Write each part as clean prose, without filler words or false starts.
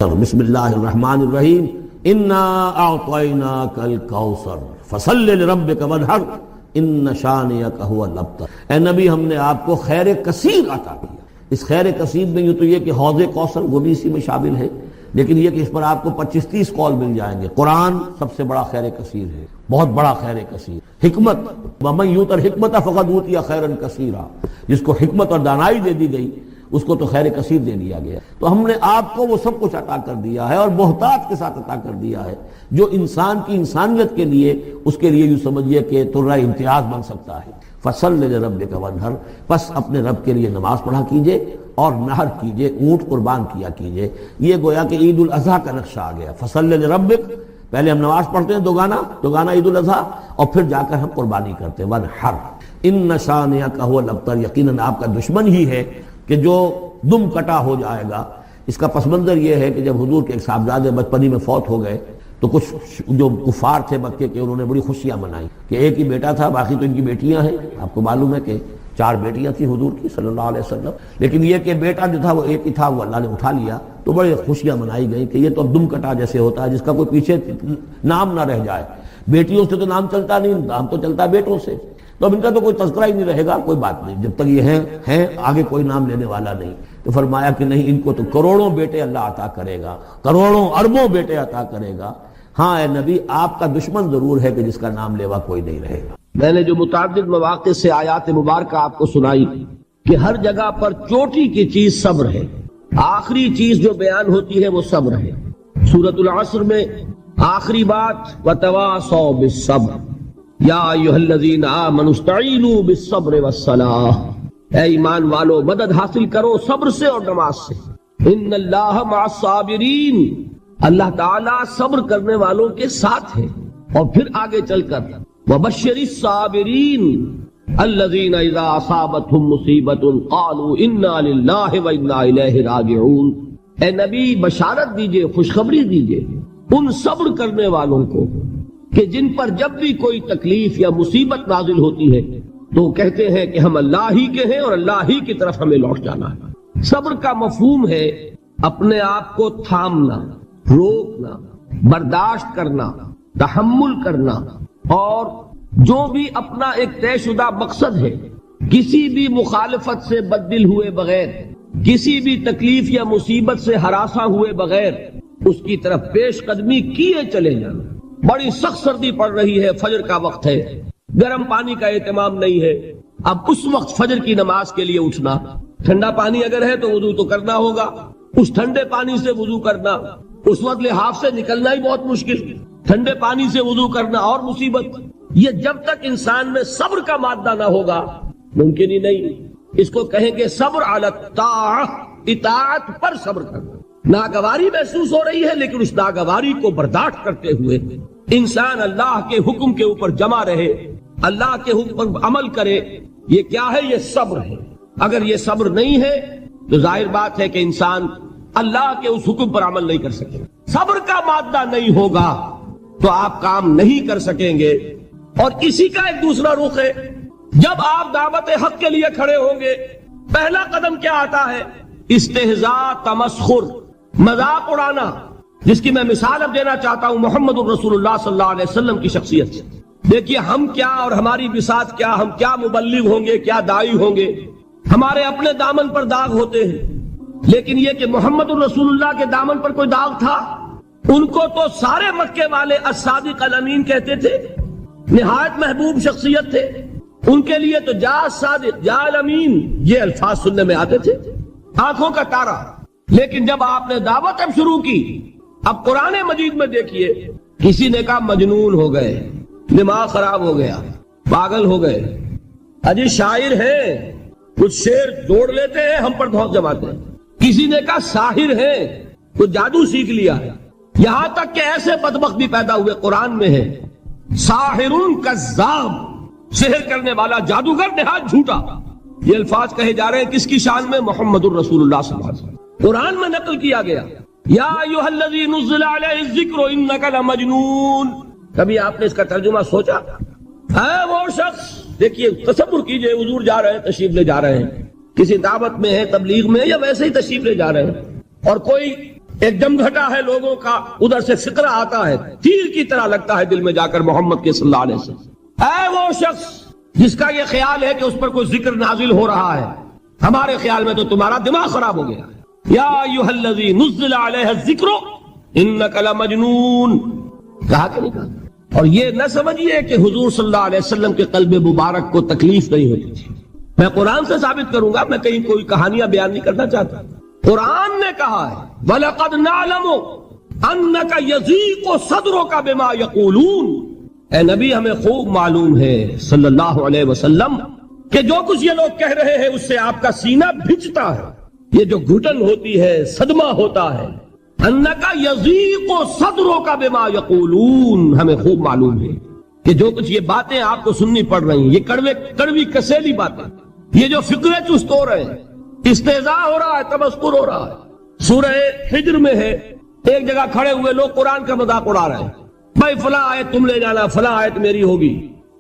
بسم اللہ الرحمن الرحیم انا اعطیناک الکوثر فصل لربک وانحر ان شانئک هو الابتر۔ اے نبی ہم نے آپ کو خیر کثیر عطا کیا۔ اس خیر کثیر میں یوں تو یہ کہ حوض کوثر وہ بھی اسی میں شامل ہے، لیکن یہ کہ اس پر آپ کو 25-30 قول مل جائیں گے۔ قرآن سب سے بڑا خیر کثیر ہے، بہت بڑا خیر کثیر۔ حکمت، ومن یؤت الحکمت فقد اوتی خیرا کثیرا، جس کو حکمت اور دانائی دے دی گئی اس کو تو خیر کثیر دے دیا گیا۔ تو ہم نے آپ کو وہ سب کچھ عطا کر دیا ہے اور بہتات کے ساتھ عطا کر دیا ہے، جو انسان کی انسانیت کے لیے، اس کے لیے یوں سمجھیے کہ ترہ امتیاز بن سکتا ہے۔ فصل لربک وانحر، پس اپنے رب کے لیے نماز پڑھا کیجئے اور نحر کیجئے، اونٹ قربان کیا کیجئے۔ یہ گویا کہ عید الاضحیٰ کا نقشہ آ گیا۔ فصل لربک، پہلے ہم نماز پڑھتے ہیں دوگانا عید الاضحیٰ، اور پھر جا کر ہم قربانی کرتے ہیں۔ وانحر ان شانئک هو الابتر، یقیناً آپ کا دشمن ہی ہے کہ جو دم کٹا ہو جائے گا۔ اس کا پس منظر یہ ہے کہ جب حضور کے ایک صاحبزادے بچپنی میں فوت ہو گئے تو کچھ جو کفار تھے مکے کے، انہوں نے بڑی خوشیاں منائی کہ ایک ہی بیٹا تھا، باقی تو ان کی بیٹیاں ہیں۔ آپ کو معلوم ہے کہ 4 بیٹیاں تھیں حضور کی صلی اللہ علیہ وسلم، لیکن یہ کہ بیٹا جو تھا وہ ایک ہی تھا، وہ اللہ نے اٹھا لیا۔ تو بڑے خوشیاں منائی گئیں کہ یہ تو دم کٹا جیسے ہوتا ہے، جس کا کوئی پیچھے نام نہ رہ جائے۔ بیٹیوں سے تو نام چلتا نہیں، نام تو چلتا ہے بیٹوں سے، تو اب ان کا تو کوئی تذکرہ ہی نہیں رہے گا۔ کوئی بات نہیں، جب تک یہ ہیں آگے کوئی نام لینے والا نہیں۔ تو فرمایا کہ نہیں، ان کو تو کروڑوں بیٹے اللہ عطا کرے گا، کروڑوں اربوں بیٹے عطا کرے گا۔ ہاں اے نبی، آپ کا دشمن ضرور ہے کہ جس کا نام لیوا کوئی نہیں رہے گا۔ میں نے جو متعدد مواقع سے آیات مبارکہ آپ کو سنائی کہ ہر جگہ پر چوٹی کی چیز صبر ہے، آخری چیز جو بیان ہوتی ہے وہ صبر ہے۔ سورۃ العصر میں آخری بات وتواصوا بالصبر یا ایھا الذین آمنوا استعینوا بالصبر والصلاۃ، اے ایمان والو مدد حاصل کرو صبر سے اور نماز سے۔ ان اللہ مع الصابرین، اللہ تعالیٰ صبر کرنے والوں کے ساتھ ہے۔ اور پھر آگے چل کر وبشر الصابرین الذین اذا اصابتهم مصیبۃ قالوا انا للہ وانا الیہ راجعون، اے نبی بشارت دیجئے، خوشخبری دیجئے ان صبر کرنے والوں کو کہ جن پر جب بھی کوئی تکلیف یا مصیبت نازل ہوتی ہے تو وہ کہتے ہیں کہ ہم اللہ ہی کے ہیں اور اللہ ہی کی طرف ہمیں لوٹ جانا ہے۔ صبر کا مفہوم ہے اپنے آپ کو تھامنا، روکنا، برداشت کرنا، تحمل کرنا، اور جو بھی اپنا ایک طے شدہ مقصد ہے کسی بھی مخالفت سے بددل ہوئے بغیر، کسی بھی تکلیف یا مصیبت سے ہراساں ہوئے بغیر اس کی طرف پیش قدمی کیے چلے جانا۔ بڑی سخت سردی پڑ رہی ہے، فجر کا وقت ہے، گرم پانی کا اہتمام نہیں ہے، اب اس وقت فجر کی نماز کے لیے اٹھنا، ٹھنڈا پانی اگر ہے تو وضو تو کرنا ہوگا، اس ٹھنڈے پانی سے وضو کرنا، اس وقت لحاف سے نکلنا ہی بہت مشکل، ٹھنڈے پانی سے وضو کرنا اور مصیبت۔ یہ جب تک انسان میں صبر کا مادہ نہ ہوگا ممکن ہی نہیں۔ اس کو کہیں گے صبر علی الطاعہ، اطاعت پر صبر کرنا۔ ناگواری محسوس ہو رہی ہے لیکن اس ناگواری کو برداشت کرتے ہوئے انسان اللہ کے حکم کے اوپر جمع رہے، اللہ کے حکم پر عمل کرے۔ یہ کیا ہے؟ یہ صبر ہے۔ اگر یہ صبر نہیں ہے تو ظاہر بات ہے کہ انسان اللہ کے اس حکم پر عمل نہیں کر سکے۔ صبر کا مادہ نہیں ہوگا تو آپ کام نہیں کر سکیں گے۔ اور اسی کا ایک دوسرا رخ ہے، جب آپ دعوت حق کے لیے کھڑے ہوں گے پہلا قدم کیا آتا ہے؟ استہزاء، تمسخر، مذاق اڑانا، جس کی میں مثال اب دینا چاہتا ہوں محمد الرسول اللہ صلی اللہ علیہ وسلم کی شخصیت سے۔ دیکھیے ہم کیا اور ہماری بساط کیا، ہم کیا مبلغ ہوں گے، کیا داعی ہوں گے، ہمارے اپنے دامن پر داغ ہوتے ہیں، لیکن یہ کہ محمد الرسول اللہ کے دامن پر کوئی داغ تھا؟ ان کو تو سارے مکے والے الصادق الامین کہتے تھے، نہایت محبوب شخصیت تھے، ان کے لیے تو جا صادق جا الامین یہ الفاظ سننے میں آتے تھے، آنکھوں کا تارا۔ لیکن جب آپ نے دعوت اب شروع کی، اب قرآن مجید میں دیکھیے کسی نے کہا مجنون ہو گئے، دماغ خراب ہو گیا، پاگل ہو گئے، اجی شاعر ہیں، کچھ شعر جوڑ لیتے ہیں ہم پر دھوس جماتے ہیں۔ کسی نے کہا ساحر ہیں، کچھ جادو سیکھ لیا ہے، یہاں تک کہ ایسے بدبخت بھی پیدا ہوئے، قرآن میں ہے ساحرون کذاب، سحر کرنے والا جادوگر نہایت جھوٹا۔ یہ الفاظ کہے جا رہے ہیں کس کی شان میں؟ محمد الرسول اللہ صلی اللہ علیہ وسلم۔ قرآن میں نقل کیا گیا یا ایھا الذی نزل علیہ الذکر انک لمجنون۔ کبھی آپ نے اس کا ترجمہ سوچا؟ ہے وہ شخص، دیکھیے تصور کیجئے حضور جا رہے ہیں، تشریف لے جا رہے ہیں، کسی دعوت میں ہے، تبلیغ میں، یا ویسے ہی تشریف لے جا رہے ہیں، اور کوئی ایک دم گھٹا ہے لوگوں کا، ادھر سے فکرہ آتا ہے، تیر کی طرح لگتا ہے دل میں جا کر محمد کے صلی اللہ علیہ وسلم۔ اے وہ شخص جس کا یہ خیال ہے کہ اس پر کوئی ذکر نازل ہو رہا ہے، ہمارے خیال میں تو تمہارا دماغ خراب ہو گیا ہے۔ یا ایھا الذی نزل علیہ الذکر انک لمجنون، کہا کہ نہیں کہا؟ اور یہ نہ سمجھیے کہ حضور صلی اللہ علیہ وسلم کے قلب مبارک کو تکلیف نہیں ہوتی تھی۔ میں قرآن سے ثابت کروں گا، میں کہیں کوئی کہانیاں بیان نہیں کرنا چاہتا۔ قرآن نے کہا ہے وَلَقَدْ نَعْلَمُ أَنَّكَ يَضِيقُ صَدْرُكَ بِمَا يَقُولُونَ، اے نبی ہمیں خوب معلوم ہے صلی اللہ علیہ وسلم کہ جو کچھ یہ لوگ کہہ رہے ہیں اس سے آپ کا سینہ بھجتا ہے، یہ جو گھٹن ہوتی ہے، صدمہ ہوتا ہے۔ أَنَّكَ يَضِيقُ صَدْرُكَ بِمَا يَقُولُونَ، ہمیں خوب معلوم ہے کہ جو کچھ یہ باتیں آپ کو سننی پڑ رہی ہیں، یہ کڑوی کسیلی باتیں، یہ جو فکرے چست ہو رہے ہیں، استہزاء ہو رہا ہے، تمسخر ہو رہا ہے۔ سورہ حجر میں ہے، ایک جگہ کھڑے ہوئے لوگ قرآن کا مذاق اڑا رہے ہیں، بھائی فلاں آیت تم لے جانا، فلاں آیت میری ہوگی،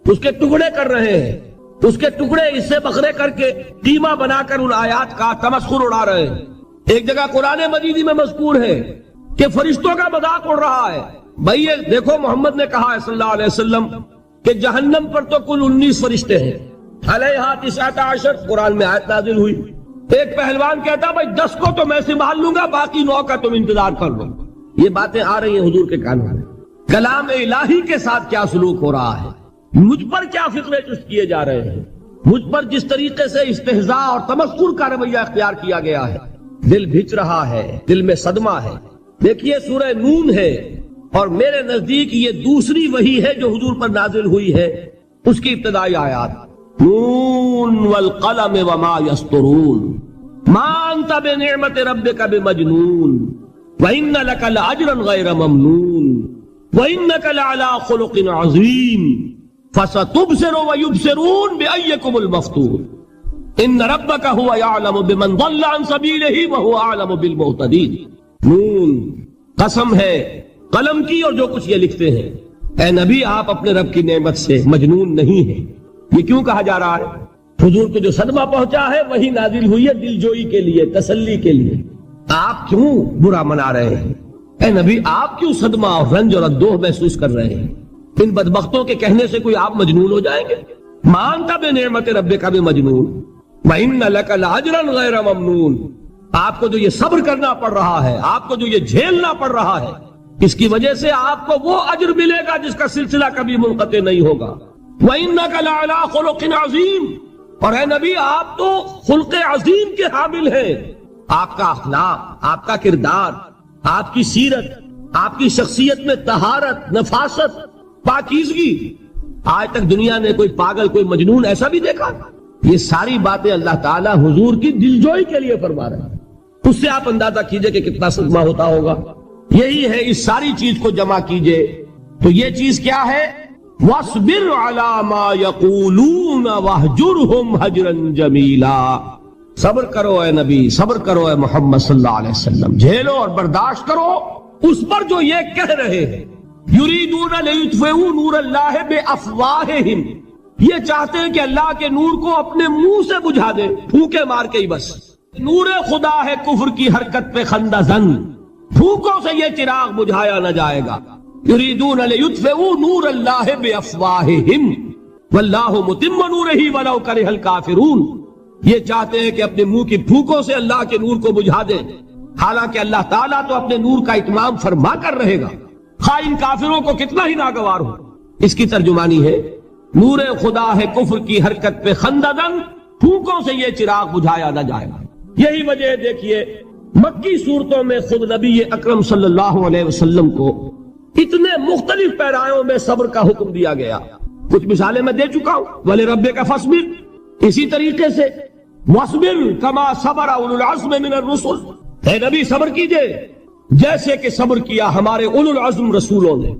اس کے ٹکڑے کر رہے ہیں، اس کے ٹکڑے اس سے بکھرے کر کے قیمہ بنا کر ان آیات کا تمسخر اڑا رہے ہیں۔ ایک جگہ قرآن مجید میں مذکور ہے کہ فرشتوں کا مذاق اڑ رہا ہے۔ بھائی یہ دیکھو محمد نے کہا ہے صلی اللہ علیہ وسلم کہ جہنم پر تو کل 19 فرشتے ہیں، علیہا 19 قرآن میں آیت نازل ہوئی۔ ایک پہلوان کہتا بھائی 10 کو تو میں سنبھال لوں گا، باقی 9 کا تم انتظار کر لو۔ یہ باتیں آ رہی ہیں حضور کے کانوں میں، کلام الہی کے ساتھ کیا سلوک ہو رہا ہے، مجھ پر کیا فکرے چست کیے جا رہے ہیں، مجھ پر جس طریقے سے استہزاء اور تمسخر کا رویہ اختیار کیا گیا ہے، دل بھج رہا ہے، دل میں صدمہ ہے۔ دیکھیے سورہ نون ہے، اور میرے نزدیک یہ دوسری وحی ہے جو حضور پر نازل ہوئی ہے، اس کی ابتدائی آیات نون والقلم وما یسطرون ما انت بنعمت ربک بمجنون وان لک لاجرا غیر ممنون وانک لعلی خلق عظیم فستبصر ویبصرون بأیکم المفتون ان ربک هو یعلم بمن ضل عن سبیلہ وهو اعلم بالمہتدین۔ نون قسم ہے قلم کی اور جو کچھ یہ لکھتے ہیں۔ اے نبی آپ اپنے رب کی نعمت سے مجنون نہیں ہیں۔ یہ کیوں کہا جا رہا ہے؟ حضور کو جو صدمہ پہنچا ہے وہی نازل ہوئی ہے دل جوئی کے لیے، تسلی کے لیے۔ آپ کیوں برا منا رہے ہیں؟ اے نبی آپ کیوں صدمہ اور رنج اور اندوہ محسوس کر رہے ہیں؟ ان بدبختوں کے کہنے سے کوئی آپ مجنون ہو جائیں گے؟ مانتا بے نعمت ربک بمجنون وَإِنَّ لَكَ لَأَجْرًا غَيْرَ مَمْنُونَ، آپ کو جو یہ صبر کرنا پڑ رہا ہے، آپ کو جو یہ جھیلنا پڑ رہا ہے، اس کی وجہ سے آپ کو وہ اجر ملے گا جس کا سلسلہ کبھی منقطع نہیں ہوگا۔ وَإِنَّكَ لَعَلَىٰ خُلُقٍ عَظِيمٍ، اور اے نبی آپ تو خلق عظیم کے حامل ہیں۔ آپ کا اخلاق، آپ کا کردار، آپ کی سیرت، آپ کی شخصیت میں طہارت، نفاست، پاکیزگی، آج تک دنیا نے کوئی پاگل، کوئی مجنون ایسا بھی دیکھا؟ یہ ساری باتیں اللہ تعالیٰ حضور کی دلجوئی کے لیے فرما رہے ہیں۔ اس سے آپ اندازہ کیجئے کہ کتنا صدمہ ہوتا ہوگا۔ یہی ہے، اس ساری چیز کو جمع کیجئے تو یہ چیز کیا ہے؟ وَاصْبِرْ عَلَىٰ مَا يَقُولُونَ وَاهْجُرْهُمْ هَجْرًا جَمِيلًا، صبر کرو اے نبی، صبر کرو اے محمد صلی اللہ علیہ وسلم، جھیلو اور برداشت کرو اس پر جو یہ کہہ رہے ہیں۔ يُرِيدُونَ لِيُطْفِئُوا نُورَ اللَّهِ بِأَفْوَاهِهِمْ، یہ چاہتے ہیں کہ اللہ کے نور کو اپنے منہ سے بجھا دیں، پھونکے مار کے ہی بس۔ نور خدا ہے کفر کی حرکت پہ خندہ زن، پھونکوں سے یہ چراغ بجھایا نہ جائے گا۔ یریدون لیطفئوا نور اللہ بافواہہم واللہ متم نورہ ولو کرہ الکافرون، یہ چاہتے ہیں کہ اپنے منہ کی پھونکوں سے اللہ کے نور کو بجھا دیں، حالانکہ اللہ تعالیٰ تو اپنے نور کا اتمام فرما کر رہے گا، خواہ ان کافروں کو کتنا ہی ناگوار ہو۔ اس کی ترجمانی ہے نور خدا ہے کفر کی حرکت پہ خنددن، پھونکوں سے یہ چراغ بجھایا نہ جائے گا۔ یہی وجہ دیکھیے مکی صورتوں میں خود نبی اکرم صلی اللہ علیہ وسلم کو اتنے مختلف پیرایوں میں صبر کا حکم دیا گیا۔ کچھ مثالیں میں دے چکا ہوں، وَلِرَبِّكَ فَاصْبِرْ، اسی طریقے سے وَاصْبِرْ كَمَا صَبَرَ أُولُو الْعَزْمِ مِنَ الرُّسُلِ، اے نبی صبر کیجئے جیسے کہ صبر کیا ہمارے اولو العزم رسولوں نے۔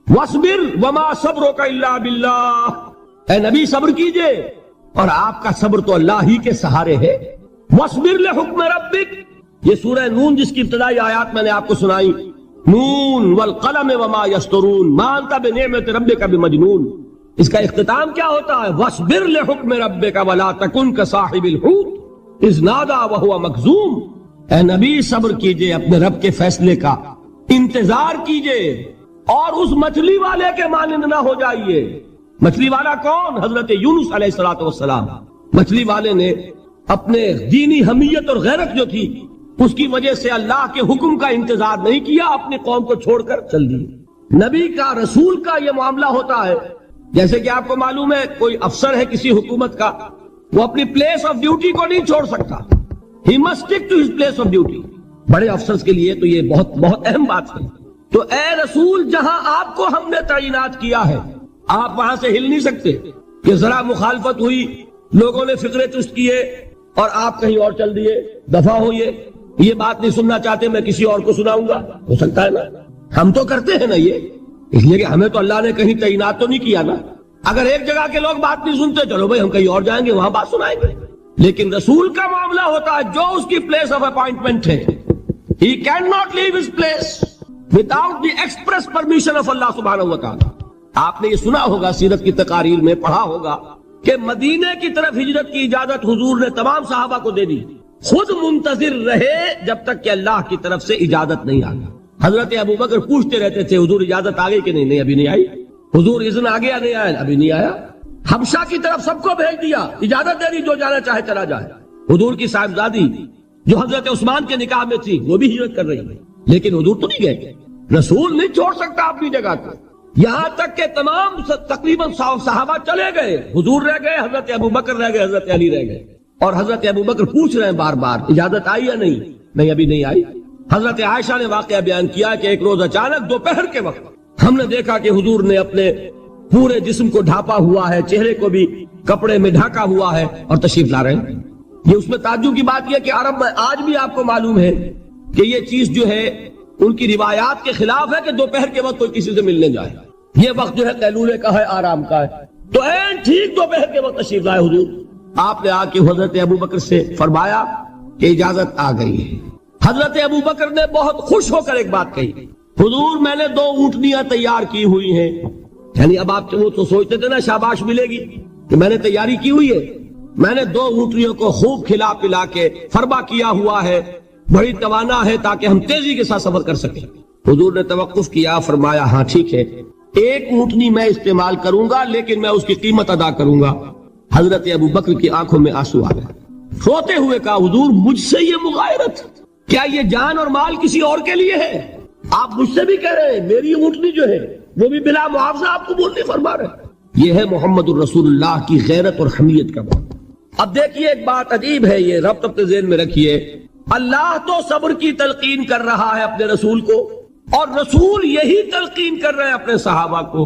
وَاصْبِرْ وَمَا صَبْرُكَ إِلَّا بِاللَّهِ، اے نبی صبر کیجئے اور آپ کا صبر تو اللہ ہی کے سہارے ہے۔ وَاصْبِرْ لِحُكْمِ رَبِّكَ، یہ سورہ نون جس کی ابتدائی آیات میں نے آپ کو سنائی، نون والقلم وما یسطرون ما انت بنعمت ربک بمجنون، اس کا اختتام کیا ہوتا ہے؟ وَاصْبِرْ لِحُكْمِ رَبِّكَ وَلَا تَكُنْ كَصَاحِبِ الْحُوتِ إِذْ نَادَىٰ وَهُوَ مَكْظُومٌ اے نبی صبر کیجئے اپنے رب کے فیصلے کا، انتظار کیجئے اور اس مچھلی والے کے مانند نہ ہو جائیے۔ مچھلی والا کون؟ حضرت یونس علیہ الصلوۃ والسلام۔ مچھلی والے نے اپنے دینی حمیت اور غیرت جو تھی اس کی وجہ سے اللہ کے حکم کا انتظار نہیں کیا، اپنی قوم کو چھوڑ کر چل دیے۔ نبی کا، رسول کا یہ معاملہ ہوتا ہے، جیسے کہ آپ کو معلوم ہے کوئی افسر ہے کسی حکومت کا، وہ اپنی پلیس آف ڈیوٹی کو نہیں چھوڑ سکتا، he must stick to his place of duty. بڑے افسرز کے لیے تو یہ بہت بہت اہم بات ہے۔ تو اے رسول، جہاں آپ کو ہم نے تعینات کیا ہے آپ وہاں سے ہل نہیں سکتے کہ ذرا مخالفت ہوئی، لوگوں نے فکرے چست کیے اور آپ کہیں اور چل دیے، دفع ہوئیے، یہ بات نہیں سننا چاہتے، میں کسی اور کو سناؤں گا، ہو سکتا ہے نا؟ ہم تو کرتے ہیں نا یہ، اس لیے کہ ہمیں تو اللہ نے کہیں تعینات تو نہیں کیا نا۔ اگر ایک جگہ کے لوگ بات نہیں سنتے، چلو بھائی ہم کہیں اور جائیں گے، وہاں بات سنائیں گے۔ لیکن رسول کا معاملہ ہوتا ہے جو اس کی پلیس آف اپوائنٹمنٹ ہے، he cannot leave his place without the express permission of اللہ سبحانہ و تعالی۔ آپ نے یہ سنا ہوگا، سیرت کی تقاریر میں پڑھا ہوگا کہ مدینے کی طرف ہجرت کی اجازت حضور نے تمام صحابہ کو دے دی، خود منتظر رہے جب تک کہ اللہ کی طرف سے اجازت نہیں آئی۔ حضرت ابو بکر پوچھتے رہتے تھے حضور اجازت آ گئی کہ نہیں؟ نہیں ابھی نہیں آئی۔ حضور اذن آ گیا؟ نہیں آیا، ابھی نہیں آیا۔ حبشہ کی طرف سب کو بھیج دیا، اجازت دے دی جو جانا چاہے چلا جائے۔ حضور کی صاحبزادی جو حضرت عثمان کے نکاح میں تھی وہ بھی ہجرت کر رہی ہے، لیکن حضور تو نہیں گئے۔ رسول نہیں چھوڑ سکتا اپنی جگہ کو، یہاں تک کہ تمام تقریباً صحابہ چلے گئے، حضور رہ گئے، حضرت ابو بکر رہ گئے، حضرت علی رہ گئے، اور حضرت ابو بکر پوچھ رہے ہیں بار بار اجازت آئی یا نہیں؟ نہیں ابھی نہیں آئی۔ حضرت عائشہ نے واقعہ بیان کیا کہ ایک روز اچانک دوپہر کے وقت ہم نے دیکھا کہ حضور نے اپنے پورے جسم کو ڈھانپا ہوا ہے، چہرے کو بھی کپڑے میں ڈھانکا ہوا ہے اور تشریف لا رہے ہیں۔ یہ اس میں تعجب کی بات یہ کہ عرب میں آج بھی آپ کو معلوم ہے کہ یہ چیز جو ہے ان کی روایات کے خلاف ہے کہ دوپہر کے وقت کوئی کسی سے ملنے جائے۔ یہ وقت جو ہے قیلولے کا ہے، آرام کا ہے، تو ٹھیک دوپہر کے وقت تشریف لائے حضور۔ آپ نے آ کے حضرت ابو بکر سے فرمایا کہ اجازت آ گئی ہے۔ حضرت ابو بکر نے بہت خوش ہو کر ایک بات کہی، حضور میں نے 2 اونٹنیاں تیار کی ہوئی ہیں۔ یعنی اب آپ وہ تو سوچتے تھے نا شاباش ملے گی کہ میں نے تیاری کی ہوئی ہے، میں نے 2 اونٹنیوں کو خوب کھلا پلا کے فربا کیا ہوا ہے، بڑی توانا ہے تاکہ ہم تیزی کے ساتھ سفر کر سکیں۔ حضور نے توقف کیا، فرمایا ہاں ٹھیک ہے، 1 اونٹنی میں استعمال کروں گا لیکن میں اس کی قیمت ادا کروں گا۔ حضرت ابو بکر کی آنکھوں میں آنسو آ گئے، روتے ہوئے کہا حضور مجھ سے یہ مغایرت، کیا یہ جان اور مال کسی اور کے لیے ہے؟ آپ مجھ سے بھی کہہ رہے ہیں میری اونٹنی جو ہے وہ بھی بلا معاوضہ آپ قبول نہیں فرما رہے۔ یہ ہے محمد الرسول اللہ کی غیرت اور حمیت کا بات۔ اب دیکھیے ایک بات عجیب ہے، یہ ربط اپنے ذہن میں رکھیے، اللہ تو صبر کی تلقین کر رہا ہے اپنے رسول کو، اور رسول یہی تلقین کر رہے ہیں اپنے صحابہ کو،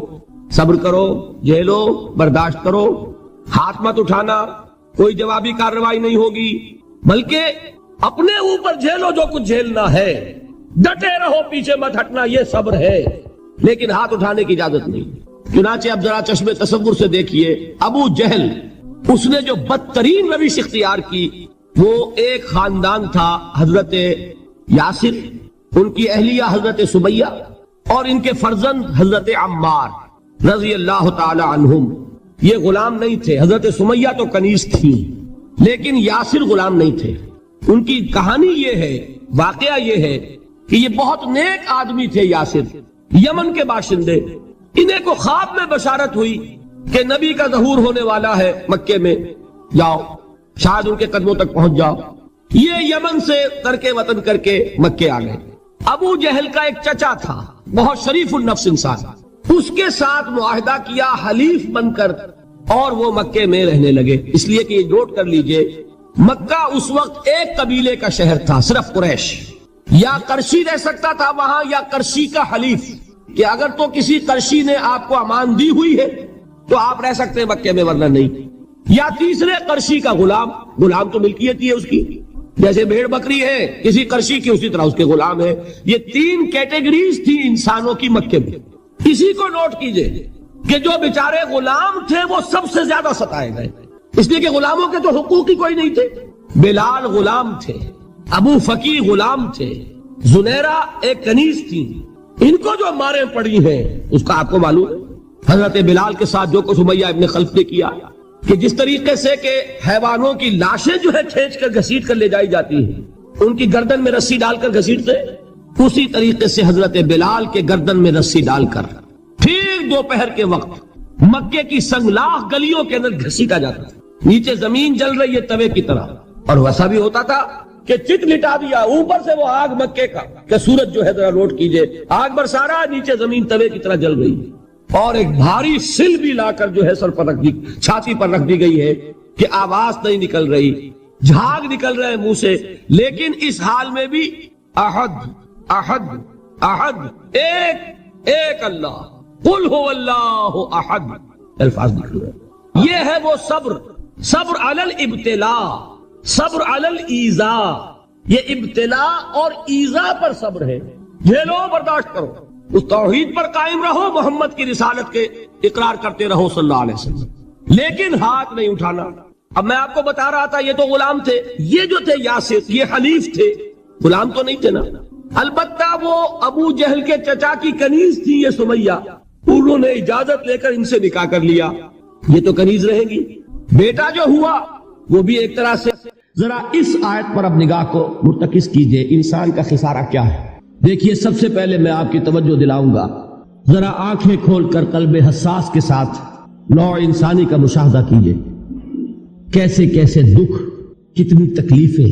صبر کرو، جھیلو، برداشت کرو، ہاتھ مت اٹھانا، کوئی جوابی کارروائی نہیں ہوگی، بلکہ اپنے اوپر جھیلو جو کچھ جھیلنا ہے، ڈٹے رہو، پیچھے مت ہٹنا، یہ صبر ہے، لیکن ہاتھ اٹھانے کی اجازت نہیں۔ چنانچہ اب ذرا چشم تصور سے دیکھیے، ابو جہل اس نے جو بدترین روش اختیار کی وہ ایک خاندان تھا، حضرت یاسر، ان کی اہلیہ حضرت سمیہ اور ان کے فرزند حضرت عمار رضی اللہ تعالی عنہم۔ یہ غلام نہیں تھے، حضرت سمیہ تو کنیز تھی لیکن یاسر غلام نہیں تھے۔ ان کی کہانی یہ ہے، واقعہ یہ ہے کہ یہ بہت نیک آدمی تھے یاسر، یمن کے باشندے۔ انہیں کو خواب میں بشارت ہوئی کہ نبی کا ظہور ہونے والا ہے مکے میں، جاؤ شاید ان کے قدموں تک پہنچ جاؤ۔ یہ یمن سے ترک وطن کر کے مکے آ گئے۔ ابو جہل کا ایک چچا تھا، بہت شریف النفس انسان، اس کے ساتھ معاہدہ کیا حلیف بن کر، اور وہ مکے میں رہنے لگے۔ اس لیے کہ یہ نوٹ کر لیجئے، مکہ اس وقت ایک قبیلے کا شہر تھا، صرف قریش، یا قرشی رہ سکتا تھا وہاں یا قرشی کا حلیف، کہ اگر تو کسی قرشی نے آپ کو امان دی ہوئی ہے تو آپ رہ سکتے ہیں مکے میں، ورنہ نہیں، یا تیسرے قرشی کا غلام، غلام تو ملکیت ہی ہے اس کی، جیسے بھیڑ بکری ہے کسی قرشی کی اسی طرح اس کے غلام ہے۔ یہ 3 کیٹیگریز تھی انسانوں کی مکے میں۔ اسی کو نوٹ کیجئے کہ جو بیچارے غلام تھے وہ سب سے زیادہ ستائے گئے، اس لیے کہ غلاموں کے تو حقوق ہی کوئی نہیں تھے۔ بلال غلام تھے، ابو فقی غلام تھے، زنیرہ ایک کنیز تھی، ان کو جو ماریں پڑی ہیں اس کا آپ کو معلوم ہے۔ حضرت بلال کے ساتھ جو کچھ امیہ ابن خلف نے کیا، کہ جس طریقے سے کہ حیوانوں کی لاشیں جو ہے کھینچ کر گھسیٹ کر لے جائی جاتی ہیں، ان کی گردن میں رسی ڈال کر گھسیٹتے، اسی طریقے سے حضرت بلال کے گردن میں رسی ڈال کر پھر دوپہر کے وقت مکے کی سنگلاخ گلیوں کے اندر گھسیٹا جاتا تھا۔ نیچے زمین جل رہی ہے توے کی طرح، اور ویسا بھی ہوتا تھا کہ چت لٹا دیا، اوپر سے وہ آگ مکے کا کہ سورج جو ہے ذرا نوٹ کیجئے، آگ برسا رہا، نیچے زمین توے کی طرح جل رہی ہے، اور ایک بھاری سل بھی لا کر جو ہے سر پر رکھ دی، چھاتی پر رکھ دی گئی ہے کہ آواز نہیں نکل رہی، جھاگ نکل رہے منہ سے، لیکن اس حال میں بھی احد احد احد، ایک اللہ، قل هو اللہ احد، الفاظ نکل رہے۔ یہ ہے وہ صبر علی الابتلاء، صبر علی الایذاء، یہ ابتلاء اور ایذاء پر صبر ہے، جھیلو، برداشت کرو، اس توحید پر قائم رہو، محمد کی رسالت کے اقرار کرتے رہو صلی اللہ علیہ وسلم، لیکن ہاتھ نہیں اٹھانا۔ اب میں آپ کو بتا رہا تھا یہ تو غلام تھے، یہ جو تھے یاسر، یہ حلیف تھے، غلام تو نہیں تھے نا۔ البتہ وہ ابو جہل کے چچا کی کنیز تھی یہ سمیہ، انہوں نے اجازت لے کر ان سے نکاح کر لیا، یہ تو کنیز رہے گی۔ بیٹا جو ہوا وہ بھی ایک طرح سے۔ ذرا اس آیت پر اب نگاہ کو مرتکز کیجئے، انسان کا خسارہ کیا ہے۔ دیکھیے، سب سے پہلے میں آپ کی توجہ دلاؤں گا، ذرا آنکھیں کھول کر قلب حساس کے ساتھ نوع انسانی کا مشاہدہ کیجئے، کیسے کیسے دکھ، کتنی تکلیفیں،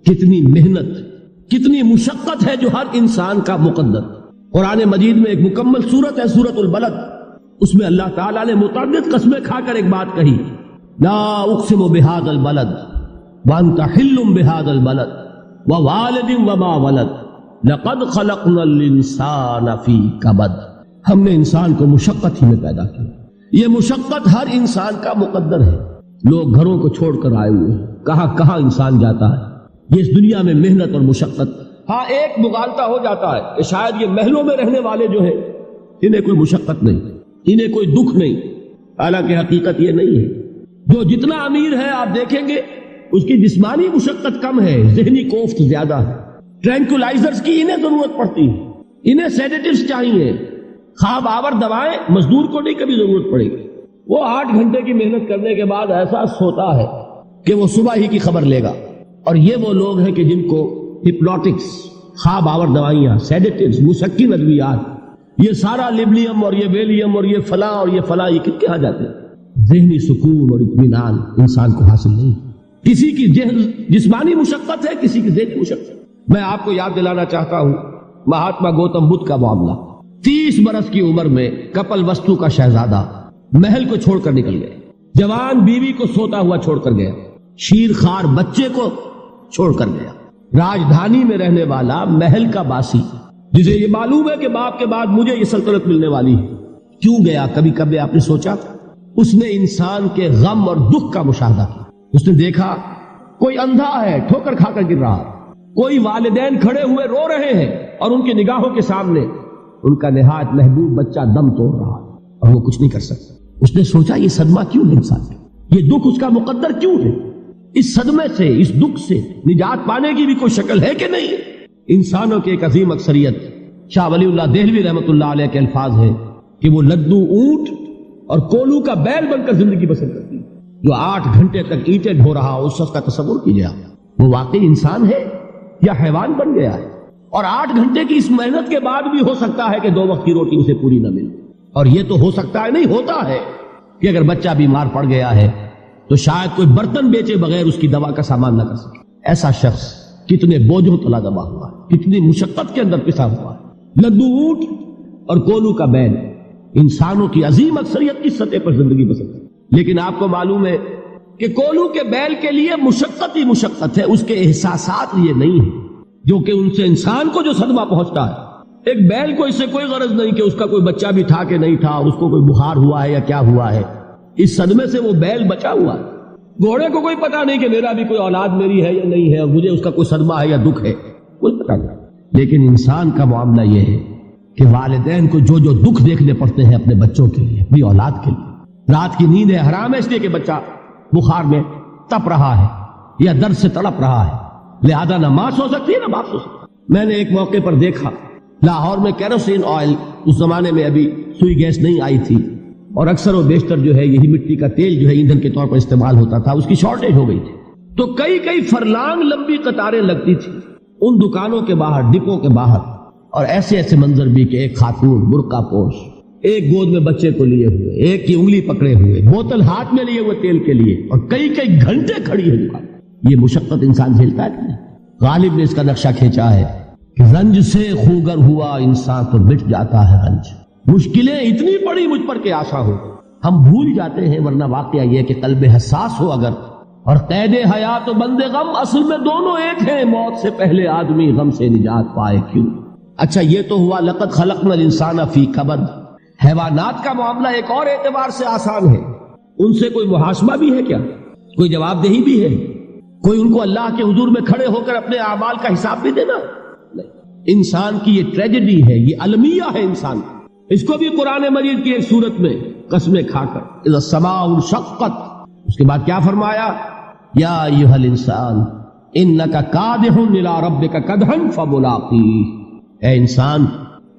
کتنی محنت، کتنی مشقت ہے جو ہر انسان کا مقدر۔ قرآن مجید میں ایک مکمل سورت ہے، سورت البلد، اس میں اللہ تعالیٰ نے متعدد قسمیں کھا کر ایک بات کہی، لا اقسم بہذا البلد وانت حل بہذا البلد ووالد وما ولد لقد خلقنا الانسان فی کبد۔ ہم نے انسان کو مشقت ہی میں پیدا کیا، یہ مشقت ہر انسان کا مقدر ہے۔ لوگ گھروں کو چھوڑ کر آئے ہوئے ہیں، کہاں کہاں انسان جاتا ہے، یہ اس دنیا میں محنت اور مشقت۔ ہاں، ایک مغالطہ ہو جاتا ہے کہ شاید یہ محلوں میں رہنے والے جو ہیں انہیں کوئی مشقت نہیں، انہیں کوئی دکھ نہیں، حالانکہ حقیقت یہ نہیں ہے۔ جو جتنا امیر ہے آپ دیکھیں گے اس کی جسمانی مشقت کم ہے، ذہنی کوفت زیادہ ہے۔ ٹرینکولائزرز کی انہیں ضرورت پڑتی ہے، انہیں سیڈیٹیوز چاہیے، خواب آور دوائیں مزدور کو نہیں کبھی ضرورت پڑے گی۔ وہ 8 گھنٹے کی محنت کرنے کے بعد احساس ہوتا ہے کہ وہ صبح ہی کی خبر لے گا، اور یہ وہ لوگ ہیں کہ جن کو ہپنوٹکس، خواب آور دوائیاں، سیڈیٹیوز، مسکن ادویات، یہ سارا لیبلیم اور یہ ویلیم اور یہ فلاں اور یہ فلاں، یہ کہاں جاتے ہیں؟ ذہنی سکون اور اطمینان انسان کو حاصل نہیں۔ کسی کی جسمانی مشقت ہے، کسی کی ذہنی مشقت۔ میں آپ کو یاد دلانا چاہتا ہوں مہاتما گوتم بدھ کا معاملہ۔ 30 برس کی عمر میں کپل وستو کا شہزادہ محل کو چھوڑ کر نکل گئے، جوان بیوی کو سوتا ہوا چھوڑ کر گیا، شیر خوار بچے کو چھوڑ کر گیا، راجدھانی میں رہنے والا محل کا باسی، جسے یہ معلوم ہے کہ باپ کے بعد مجھے یہ سلطنت ملنے والی ہے، کیوں گیا؟ کبھی کبھی آپ نے سوچا؟ اس نے انسان کے غم اور دکھ کا مشاہدہ کیا۔ اس نے دیکھا کوئی اندھا ہے، ٹھوکر کھا کر گر رہا ہے، کوئی والدین کھڑے ہوئے رو رہے ہیں اور ان کی نگاہوں کے سامنے ان کا نہایت محبوب بچہ دم توڑ رہا ہے اور وہ کچھ نہیں کر سکتا۔ اس نے سوچا یہ صدمہ کیوں ہے انسان میں، یہ دکھ اس کا مقدر کیوں ہے؟ اس صدمے سے، اس دکھ سے نجات پانے کی بھی کوئی شکل ہے کہ نہیں؟ انسانوں کی ایک عظیم اکثریت، شاہ ولی اللہ دہلوی رحمۃ اللہ علیہ کے الفاظ ہیں کہ وہ لدو اونٹ اور کولو کا بیل بن کر زندگی بسر کرتی ہے۔ جو 8 گھنٹے تک اینٹیں ڈھو رہا ہو، اس شخص کا تصور کیجیے آپ، وہ واقعی انسان ہے یا حیوان بن گیا ہے؟ اور 8 گھنٹے کی اس محنت کے بعد بھی ہو سکتا ہے کہ 2 وقت کی روٹی اسے پوری نہ ملے، اور یہ تو ہو سکتا ہے، نہیں ہوتا ہے کہ اگر بچہ بیمار پڑ گیا ہے تو شاید کوئی برتن بیچے بغیر اس کی دوا کا سامان نہ کر سکے۔ ایسا شخص کتنے بوجھوں تلا دبا ہوا ہے، کتنی مشقت کے اندر پسا ہوا ہے۔ لدو اونٹ اور کولو کا بیل انسانوں کی عظیم اکثریت کی سطح پر زندگی بسر کرتی، لیکن آپ کو معلوم ہے کہ کولو کے بیل کے لیے مشقت ہی مشقت ہے، اس کے احساسات یہ نہیں ہے جو کہ ان سے انسان کو جو صدمہ پہنچتا ہے۔ ایک بیل کو اس سے کوئی غرض نہیں کہ اس کا کوئی بچہ بھی تھا کہ نہیں تھا، اس کو کوئی بخار ہوا ہے یا کیا ہوا ہے، اس صدمے سے وہ بیل بچا ہوا ہے۔ گھوڑے کو کوئی پتا نہیں کہ میرا بھی کوئی اولاد میری ہے یا نہیں ہے، اور مجھے اس کا کوئی صدمہ ہے یا دکھ ہے، کوئی پتا نہیں۔ لیکن انسان کا معاملہ یہ ہے کہ والدین کو جو جو دکھ دیکھنے پڑتے ہیں اپنے بچوں کے لیے، اپنی اولاد کے لیے۔ رات کی نیند ہے حرام ہے اس لیے کہ بچہ بخار میں تپ رہا ہے یا درد سے تڑپ رہا ہے، لہذا نہ ماں سو سکتی ہے نہ باپ سو سکتا۔ میں نے ایک موقع پر دیکھا لاہور میں کیروسین آئل، اس زمانے میں ابھی سوئی گیس نہیں آئی تھی، اور اکثر و بیشتر جو ہے یہی مٹی کا تیل جو ہے ایندھن کے طور پر استعمال ہوتا تھا، اس کی شارٹیج ہو گئی تھی۔ تو کئی فرلانگ لمبی قطاریں لگتی تھی ان دکانوں کے باہر، ڈپوں کے باہر، اور ایسے ایسے منظر بھی کہ ایک خاتون برقع پوش، ایک گود میں بچے کو لیے ہوئے، ایک کی انگلی پکڑے ہوئے، بوتل ہاتھ میں لیے ہوئے تیل کے لیے، اور کئی گھنٹے کھڑی ہے دکان۔ یہ مشقت انسان جھیلتا ہے کہ نہیں؟ غالب نے اس کا نقشہ کھینچا ہے کہ رنج سے خوگر ہوا انسان تو مٹ جاتا ہے رنج۔ مشکلیں اتنی پڑی مجھ پر کہ آسا ہو، ہم بھول جاتے ہیں، ورنہ واقعہ یہ کہ قلب حساس ہو اگر، اور قید حیات و بند غم اصل میں دونوں ایک ہیں، موت سے پہلے آدمی غم سے نجات پائے کیوں۔ اچھا یہ تو ہوا لقد خلقنا الانسان فی کبد۔ حیوانات کا معاملہ ایک اور اعتبار سے آسان ہے، ان سے کوئی محاسبہ بھی ہے کیا؟ کوئی جواب دہی بھی ہے؟ کوئی ان کو اللہ کے حضور میں کھڑے ہو کر اپنے اعمال کا حساب بھی دینا؟ نہیں۔ انسان کی یہ ٹریجڈی ہے، یہ المیہ ہے انسان، اس کو بھی قرآن مجید کی ایک سورت میں قسمیں کھا کر اذا السماء انشقت، اس کے بعد کیا فرمایا؟ یا ایھا الانسان انک کادح الی ربک کدحا فملاقیہ۔ اے انسان،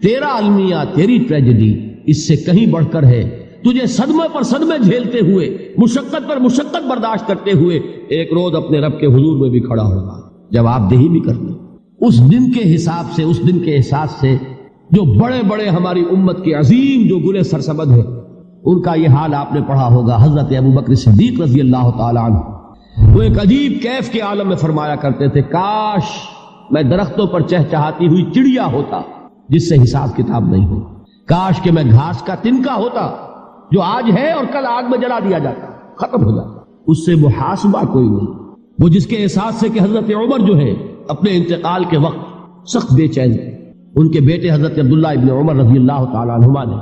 تیرا المیہ، تیری ٹریجڈی اس سے کہیں بڑھ کر ہے، تجھے صدمے پر صدمے جھیلتے ہوئے، مشقت پر مشقت برداشت کرتے ہوئے ایک روز اپنے رب کے حضور میں بھی کھڑا ہوگا، جواب دہی بھی کرنا۔ اس دن کے حساب سے، اس دن کے احساس سے جو بڑے بڑے ہماری امت کے عظیم جو گلے سرسبد ہیں، ان کا یہ حال آپ نے پڑھا ہوگا۔ حضرت ابوبکر صدیق رضی اللہ تعالی عنہ وہ ایک عجیب کیف کے عالم میں فرمایا کرتے تھے، کاش میں درختوں پر چہچہاتی ہوئی چڑیا ہوتا جس سے حساب کتاب نہیں ہو، کاش کہ میں گھاس کا تنکا ہوتا جو آج ہے اور کل آگ میں جلا دیا جاتا، ختم ہو جاتا، اس سے محاسبہ کوئی نہیں۔ وہ جس کے احساس سے کہ حضرت عمر جو ہے اپنے انتقال کے وقت سخت بے چین تھے، ان کے بیٹے حضرت عبداللہ ابن عمر رضی اللہ تعالی عنہما نے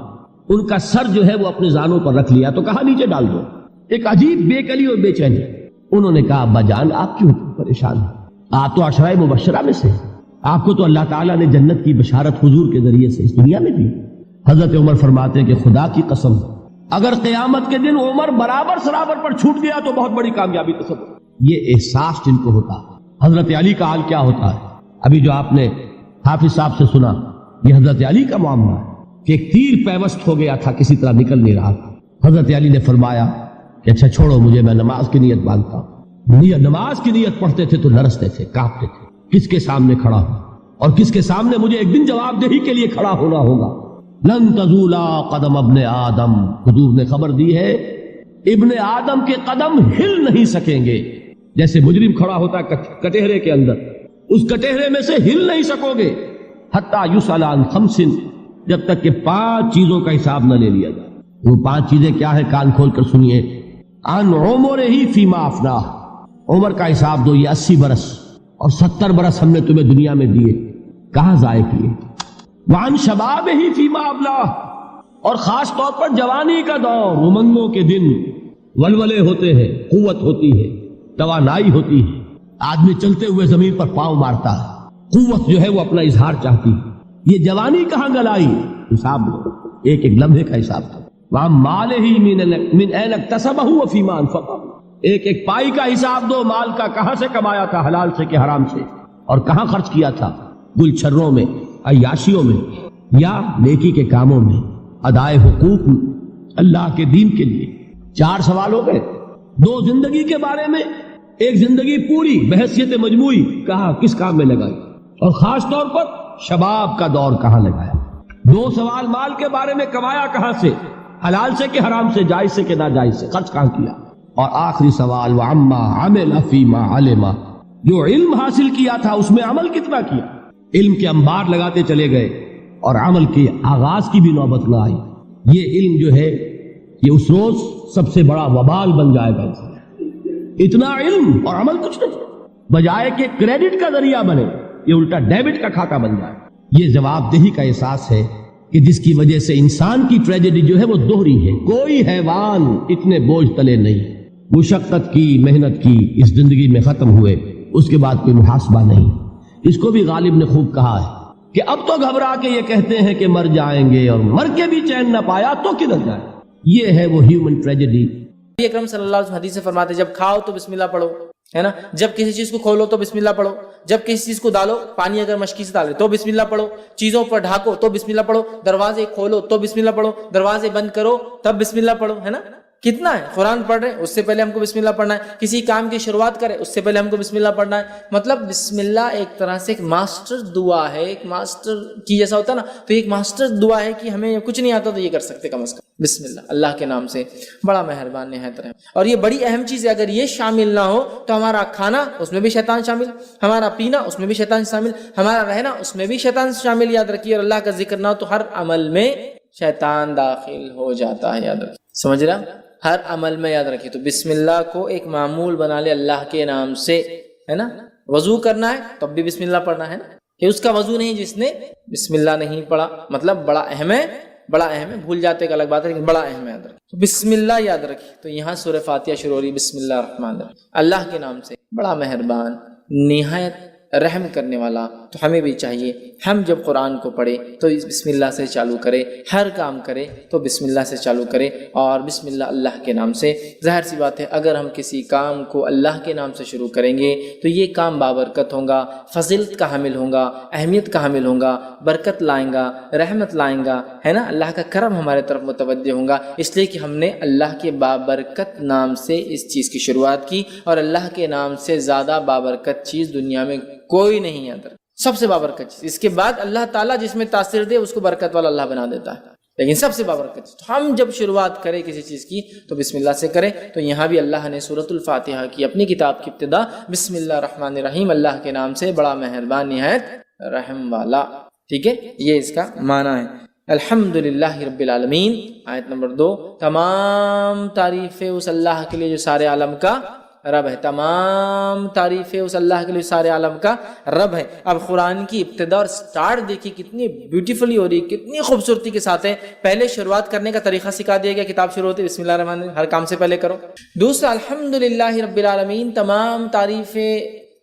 ان کا سر جو ہے وہ اپنے زانوں پر رکھ لیا تو کہا نیچے ڈال دو، ایک عجیب بے کلی اور بے چینی۔ انہوں نے کہا ابا جان آپ کیوں پریشان ہیں؟ آپ تو عشرہ مبشرہ میں سے، آپ کو تو اللہ تعالیٰ نے جنت کی بشارت حضور کے ذریعے سے اس دنیا میں دی۔ حضرت عمر فرماتے ہیں کہ خدا کی قسم اگر قیامت کے دن عمر برابر سرابر پر چھوٹ گیا تو بہت بڑی کامیابی تصور۔ یہ احساس جن کو ہوتا ہے۔ حضرت علی کا حال کیا ہوتا ہے؟ ابھی جو آپ نے حافظ صاحب سے سنا، یہ حضرت علی کا معاملہ ہے کہ ایک تیر پیوست ہو گیا تھا، کسی طرح نکل نہیں رہا تھا۔ حضرت علی نے فرمایا کہ اچھا چھوڑو مجھے، میں نماز کی نیت باندھتا ہوں۔ نماز کی نیت پڑھتے تھے تو لرزتے تھے، کانپتے تھے، کس کے سامنے کھڑا ہوں اور کس کے سامنے مجھے ایک دن جواب دہی کے لیے کھڑا ہونا ہوگا۔ لن تزولا قدم ابن آدم، حضور نے خبر دی ہے ابن آدم کے قدم ہل نہیں سکیں گے۔ جیسے مجرم کھڑا ہوتا ہے کٹہرے کے اندر، اس کٹہرے میں سے ہل نہیں سکو گے، حتی یسأل عن خمس، جب تک کہ 5 چیزوں کا حساب نہ لے لیا جائے۔ وہ 5 چیزیں کیا ہے؟ کان کھول کر سنیے۔ عن عمرہ فیما افناہ، عمر کا حساب دو، یہ 80 برس اور 70 برس ہم نے تمہیں دنیا میں دیے، کہاں ضائع کیے؟ وعن شبابہ فیما ابلاہ، اور خاص طور پر جوانی کا دور، امنگوں کے دن، ولولے ہوتے ہیں، قوت ہوتی ہے، توانائی ہوتی ہے، آدمی چلتے ہوئے زمین پر پاؤں مارتا ہے، قوت جو ہے وہ اپنا اظہار چاہتی ہے۔ یہ جوانی کہاں گلائی؟ حساب لو، ایک ایک لمحے کا حساب تھا۔ وہاں مالہ من این اکتسبہ وفیما انفقہ، ایک ایک پائی کا حساب دو، مال کا کہاں سے کمایا تھا، حلال سے کہ حرام سے، اور کہاں خرچ کیا تھا، گلچھروں میں، عیاشیوں میں، یا نیکی کے کاموں میں، ادائے حقوق اللہ کے دین کے لیے۔ 4 سوال ہو گئے، 2 زندگی کے بارے میں، ایک زندگی پوری بحیثیت مجموعی کہاں کس کام میں لگائی، اور خاص طور پر شباب کا دور کہاں لگایا۔ 2 سوال مال کے بارے میں، کمایا کہاں سے، حلال سے کہ حرام سے، جائز سے کہ ناجائز سے، خرچ کہاں کیا، اور آخری سوال وعما عمل فیما علم، جو علم حاصل کیا تھا اس میں عمل کتنا کیا۔ علم کے انبار لگاتے چلے گئے اور عمل کے آغاز کی بھی نوبت نہ آئی۔ یہ علم جو ہے یہ اس روز سب سے بڑا وبال بن جائے گا۔ اتنا علم اور عمل کچھ نہیں، بجائے کہ کریڈٹ کا ذریعہ بنے یہ الٹا ڈیبٹ کا کھاتا بن جائے۔ یہ جواب دہی کا احساس ہے کہ جس کی وجہ سے انسان کی ٹریجڈی جو ہے وہ دوہری ہے۔ کوئی حیوان اتنے بوجھ تلے نہیں، مشقت کی، محنت کی، اس زندگی میں ختم ہوئے، اس کے بعد کوئی محاسبہ نہیں۔ اس کو بھی غالب نے خوب کہا ہے کہ اب تو گھبرا کے یہ کہتے ہیں کہ مر جائیں گے، اور مر کے بھی چین نہ پایا تو کدھر جائے۔ یہ ہے وہ ہیومن ٹریجڈی۔ نبی اکرم صلی اللہ علیہ وسلم حدیث سے فرماتے ہیں جب کھاؤ تو بسم اللہ پڑھو، ہے نا، جب کسی چیز کو کھولو تو بسم اللہ پڑھو، جب کسی چیز کو ڈالو، پانی اگر مشکی سے ڈالے تو بسم اللہ پڑھو، چیزوں پر ڈھانکو تو بسم اللہ پڑھو، دروازے کھولو تو بسم اللہ پڑھو، دروازے بند کرو تب بسم اللہ پڑھو، ہے نا۔ کتنا ہے؟ قرآن پڑھ رہے ہیں اس سے پہلے ہم کو بسم اللہ پڑھنا ہے، کسی کام کی شروعات کرے اس سے پہلے ہم کو بسم اللہ پڑھنا ہے. مطلب بسم اللہ ایک طرح سے ایک ماسٹر دعا ہے، ایک ماسٹر کی جیسا ہوتا ہے نا، تو ایک ماسٹر دعا ہے کہ ہمیں کچھ نہیں آتا تو یہ کر سکتے کم از کم بسم اللہ، اللہ کے نام سے بڑا مہربان نہایت رحم. اور یہ بڑی اہم چیز ہے، اگر یہ شامل نہ ہو تو ہمارا کھانا اس میں بھی شیطان شامل، ہمارا پینا اس میں بھی شیطان شامل، ہمارا رہنا اس میں بھی شیطان شامل. یاد رکھیے، اور اللہ کا ذکر نہ ہو تو ہر عمل میں شیطان داخل ہو جاتا ہے. یاد رکھیے، سمجھ رہا؟ ہر عمل میں یاد رکھیے. تو بسم اللہ کو ایک معمول بنا لے اللہ کے نام سے، ہے نا. وضو کرنا ہے تب بھی بسم اللہ پڑھنا ہے نا، کہ اس کا وضو نہیں جس نے بسم اللہ نہیں پڑھا. مطلب بڑا اہم ہے، بڑا اہم ہے. بھول جاتے ایک الگ بات ہے لیکن بڑا اہم ہے. یاد رکھیے تو بسم اللہ یاد رکھیے. تو یہاں سورہ فاتحہ شروع ہو رہی بسم اللہ الرحمن الرحیم، اللہ کے نام سے بڑا مہربان نہایت رحم کرنے والا. تو ہمیں بھی چاہیے ہم جب قرآن کو پڑھے تو بسم اللہ سے چالو کرے، ہر کام کرے تو بسم اللہ سے چالو کرے، اور بسم اللہ اللہ کے نام سے. ظاہر سی بات ہے اگر ہم کسی کام کو اللہ کے نام سے شروع کریں گے تو یہ کام بابرکت ہوگا، فضیلت کا حامل ہوگا، اہمیت کا حامل ہوگا، برکت لائیں گا، رحمت لائیں گا، ہے نا. اللہ کا کرم ہمارے طرف متوجہ ہوگا، اس لیے کہ ہم نے اللہ کے بابرکت نام سے اس چیز کی شروعات کی. اور اللہ کے نام سے زیادہ بابرکت چیز دنیا میں کوئی نہیں ہے، سب سے بابرکت چیز. اس کے بعد اللہ تعالیٰ جس میں تاثیر دے اس کو برکت والا اللہ بنا دیتا ہے، لیکن سب سے بابرکت چیز. تو ہم جب شروعات کریں کسی چیز کی تو بسم اللہ سے کریں. تو یہاں بھی اللہ نے سورۃ الفاتحہ کی اپنی کتاب کی ابتدا بسم اللہ الرحمن الرحیم، اللہ کے نام سے بڑا مہربان نہایت رحم والا. ٹھیک ہے، یہ اس کا معنی ہے. الحمدللہ رب العالمین. آیت نمبر 2، تمام تعریفیں اس اللہ کے لیے جو سارے عالم کا رب ہے. تمام تعریفیں اس اللہ کے لیے سارے عالم کا رب ہے. اب قرآن کی ابتدا اور سٹارٹ دیکھیے کتنی بیوٹیفلی ہو رہی ہے، کتنی خوبصورتی کے ساتھ ہے. پہلے شروعات کرنے کا طریقہ سکھا دیا گیا، کتاب شروع ہوتی ہے بسم اللہ الرحمن الرحیم، ہر کام سے پہلے کرو. دوسرا، الحمدللہ رب العالمین، تمام تعریفیں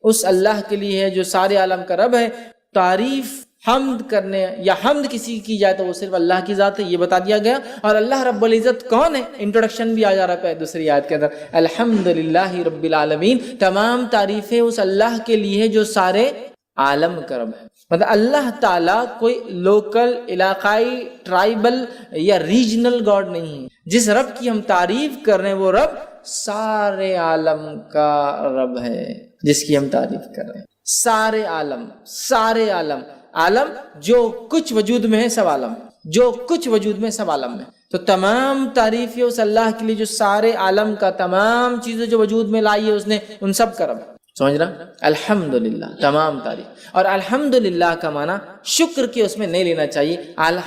اس اللہ کے لیے ہے جو سارے عالم کا رب ہے. تعریف حمد کرنے یا حمد کسی کی جائے تو وہ صرف اللہ کی ذات ہے، یہ بتا دیا گیا. اور اللہ رب العزت کون ہے، انٹروڈکشن بھی آ جا رہا ہے دوسری آیت کے اندر، الحمدللہ رب العالمین، تمام تعریفیں اس اللہ کے لیے جو سارے عالم کا رب ہے. مطلب اللہ تعالیٰ کوئی لوکل، علاقائی، ٹرائبل یا ریجنل گاڈ نہیں ہے. جس رب کی ہم تعریف کر رہے ہیں وہ رب سارے عالم کا رب ہے، جس کی ہم تعریف کر رہے ہیں. سارے عالم، سارے عالم، عالم جو کچھ وجود میں ہے سب عالم، جو کچھ وجود میں سب عالم میں. تو تمام تعریفیں اس اللہ کے لیے جو سارے عالم کا، تمام چیزیں جو وجود میں لائی ہے اس نے، ان سب کا رب. سمجھ رہا؟ الحمدللہ، تمام تعریف. اور الحمدللہ کا معنی شکر کے اس میں نہیں لینا چاہیے.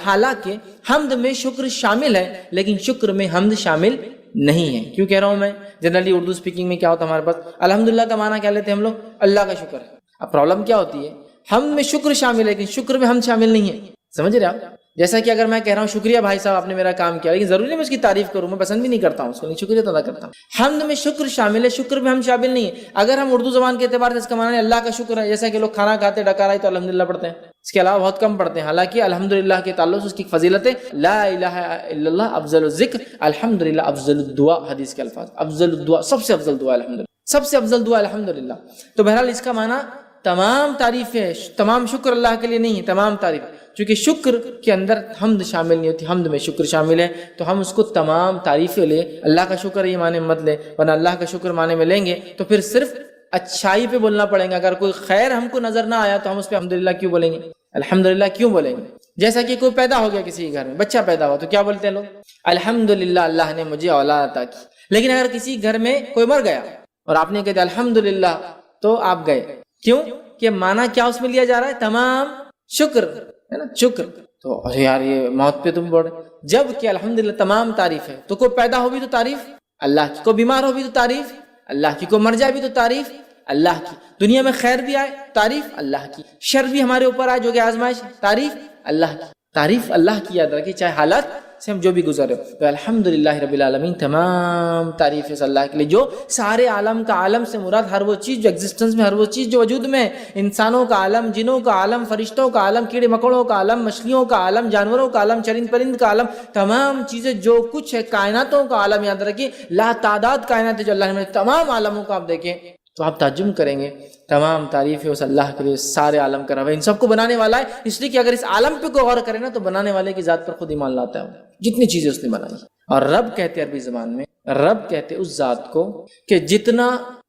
حالانکہ حمد میں شکر شامل ہے لیکن شکر میں حمد شامل نہیں ہے. کیوں کہہ رہا ہوں میں؟ جنرلی اردو اسپیکنگ میں کیا ہوتا ہے ہمارے پاس، الحمدللہ کا معنی کیا لیتے ہیں ہم لوگ؟ اللہ کا شکر ہے. اب پرابلم کیا ہوتی ہے، ہم میں شکر شامل ہے لیکن شکر میں ہم شامل نہیں ہے. سمجھ رہے آپ؟ جیسا کہ اگر میں کہہ رہا ہوں شکریہ بھائی صاحب آپ نے میرا کام کیا، لیکن ضروری نہیں میں اس کی تعریف کروں، میں پسند بھی نہیں کرتا ہوں اس کو، نہیں شکریہ ادا کرتا ہوں. حمد میں شکر شامل ہے، شکر میں ہم شامل نہیں ہے. اگر ہم اردو زبان کے اعتبار سے اس کا معنی اللہ کا شکر ہے، جیسا کہ لوگ کھانا کھاتے ڈکارائی تو الحمدللہ پڑھتے ہیں، اس کے علاوہ بہت کم پڑھتے ہیں. حالانکہ الحمدللہ کے تعلق سے اس کی فضیلت ہے، لا الہ الا اللہ افضل الذکر، الحمدللہ افضل الدعا، حدیث کے الفاظ، افضل الدعا، سب سے افضل دعا الحمدللہ، سب سے افضل دعا الحمدللہ. تو بہرحال اس کا معنی تمام تعریفیں، تمام شکر اللہ کے لیے نہیں ہے، تمام تعریف. چونکہ شکر کے اندر حمد شامل نہیں ہوتی، حمد میں شکر شامل ہے، تو ہم اس کو تمام تعریفیں لے. اللہ کا شکر یہ معنی مت لے، ورنہ اللہ کا شکر معنی میں لیں گے تو پھر صرف اچھائی پہ بولنا پڑیں گا. اگر کوئی خیر ہم کو نظر نہ آیا تو ہم اس پہ الحمدللہ کیوں بولیں گے، الحمدللہ کیوں بولیں گے؟ جیسا کہ کوئی پیدا ہو گیا کسی کے گھر میں، بچہ پیدا ہوا تو کیا بولتے ہیں لوگ؟ الحمدللہ اللہ نے مجھے اولاد عطا کی. لیکن اگر کسی گھر میں کوئی مر گیا اور آپ نے کہا الحمدللہ تو آپ گئے، کیوں کہ معنی کیا اس میں لیا جا رہا ہے؟ تمام شکر ہے نا، شکر. تو یار یہ موت پہ تم بول رہے، جب کہ الحمدللہ تمام تعریف ہے. تو کوئی پیدا ہو بھی تو تعریف اللہ کی، کوئی بیمار ہو بھی تو تعریف اللہ کی، کوئی مر جائے بھی تو تعریف اللہ کی، دنیا میں خیر بھی آئے تعریف اللہ کی، شر بھی ہمارے اوپر آئے جو کہ آزمائش، تعریف اللہ کی، تعریف اللہ کی. یاد رکھیے چاہے حالات سے ہم جو بھی گزرے. تو الحمدللہ رب العالمین، تمام تعریف ہے اللہ کے لیے جو سارے عالم کا، عالم سے مراد ہر وہ چیز جو ایگزسٹنس میں، ہر وہ چیز جو وجود میں، انسانوں کا عالم، جنوں کا عالم، فرشتوں کا عالم، کیڑے مکوڑوں کا عالم، مچھلیوں کا عالم، جانوروں کا عالم، چرند پرند کا عالم، تمام چیزیں جو کچھ ہے، کائناتوں کا عالم. یاد رکھیے لا تعداد کائنات جو اللہ نے، تمام عالموں کو آپ دیکھیں تو آپ تعجب کریں گے. تمام تعریف ہے اس اللہ کے لیے، سارے عالم کا رب ہے، ان سب کو بنانے والا ہے. اس لیے کہ اگر اس عالم پہ کوئی غور کرے نا تو بنانے والے کی ذات پر خود ایمان لاتا ہے، جتنی چیزیں اس نے بنائی. اور رب کہتے ہیں عربی زبان میں رب کہتے اس ذات کو کہ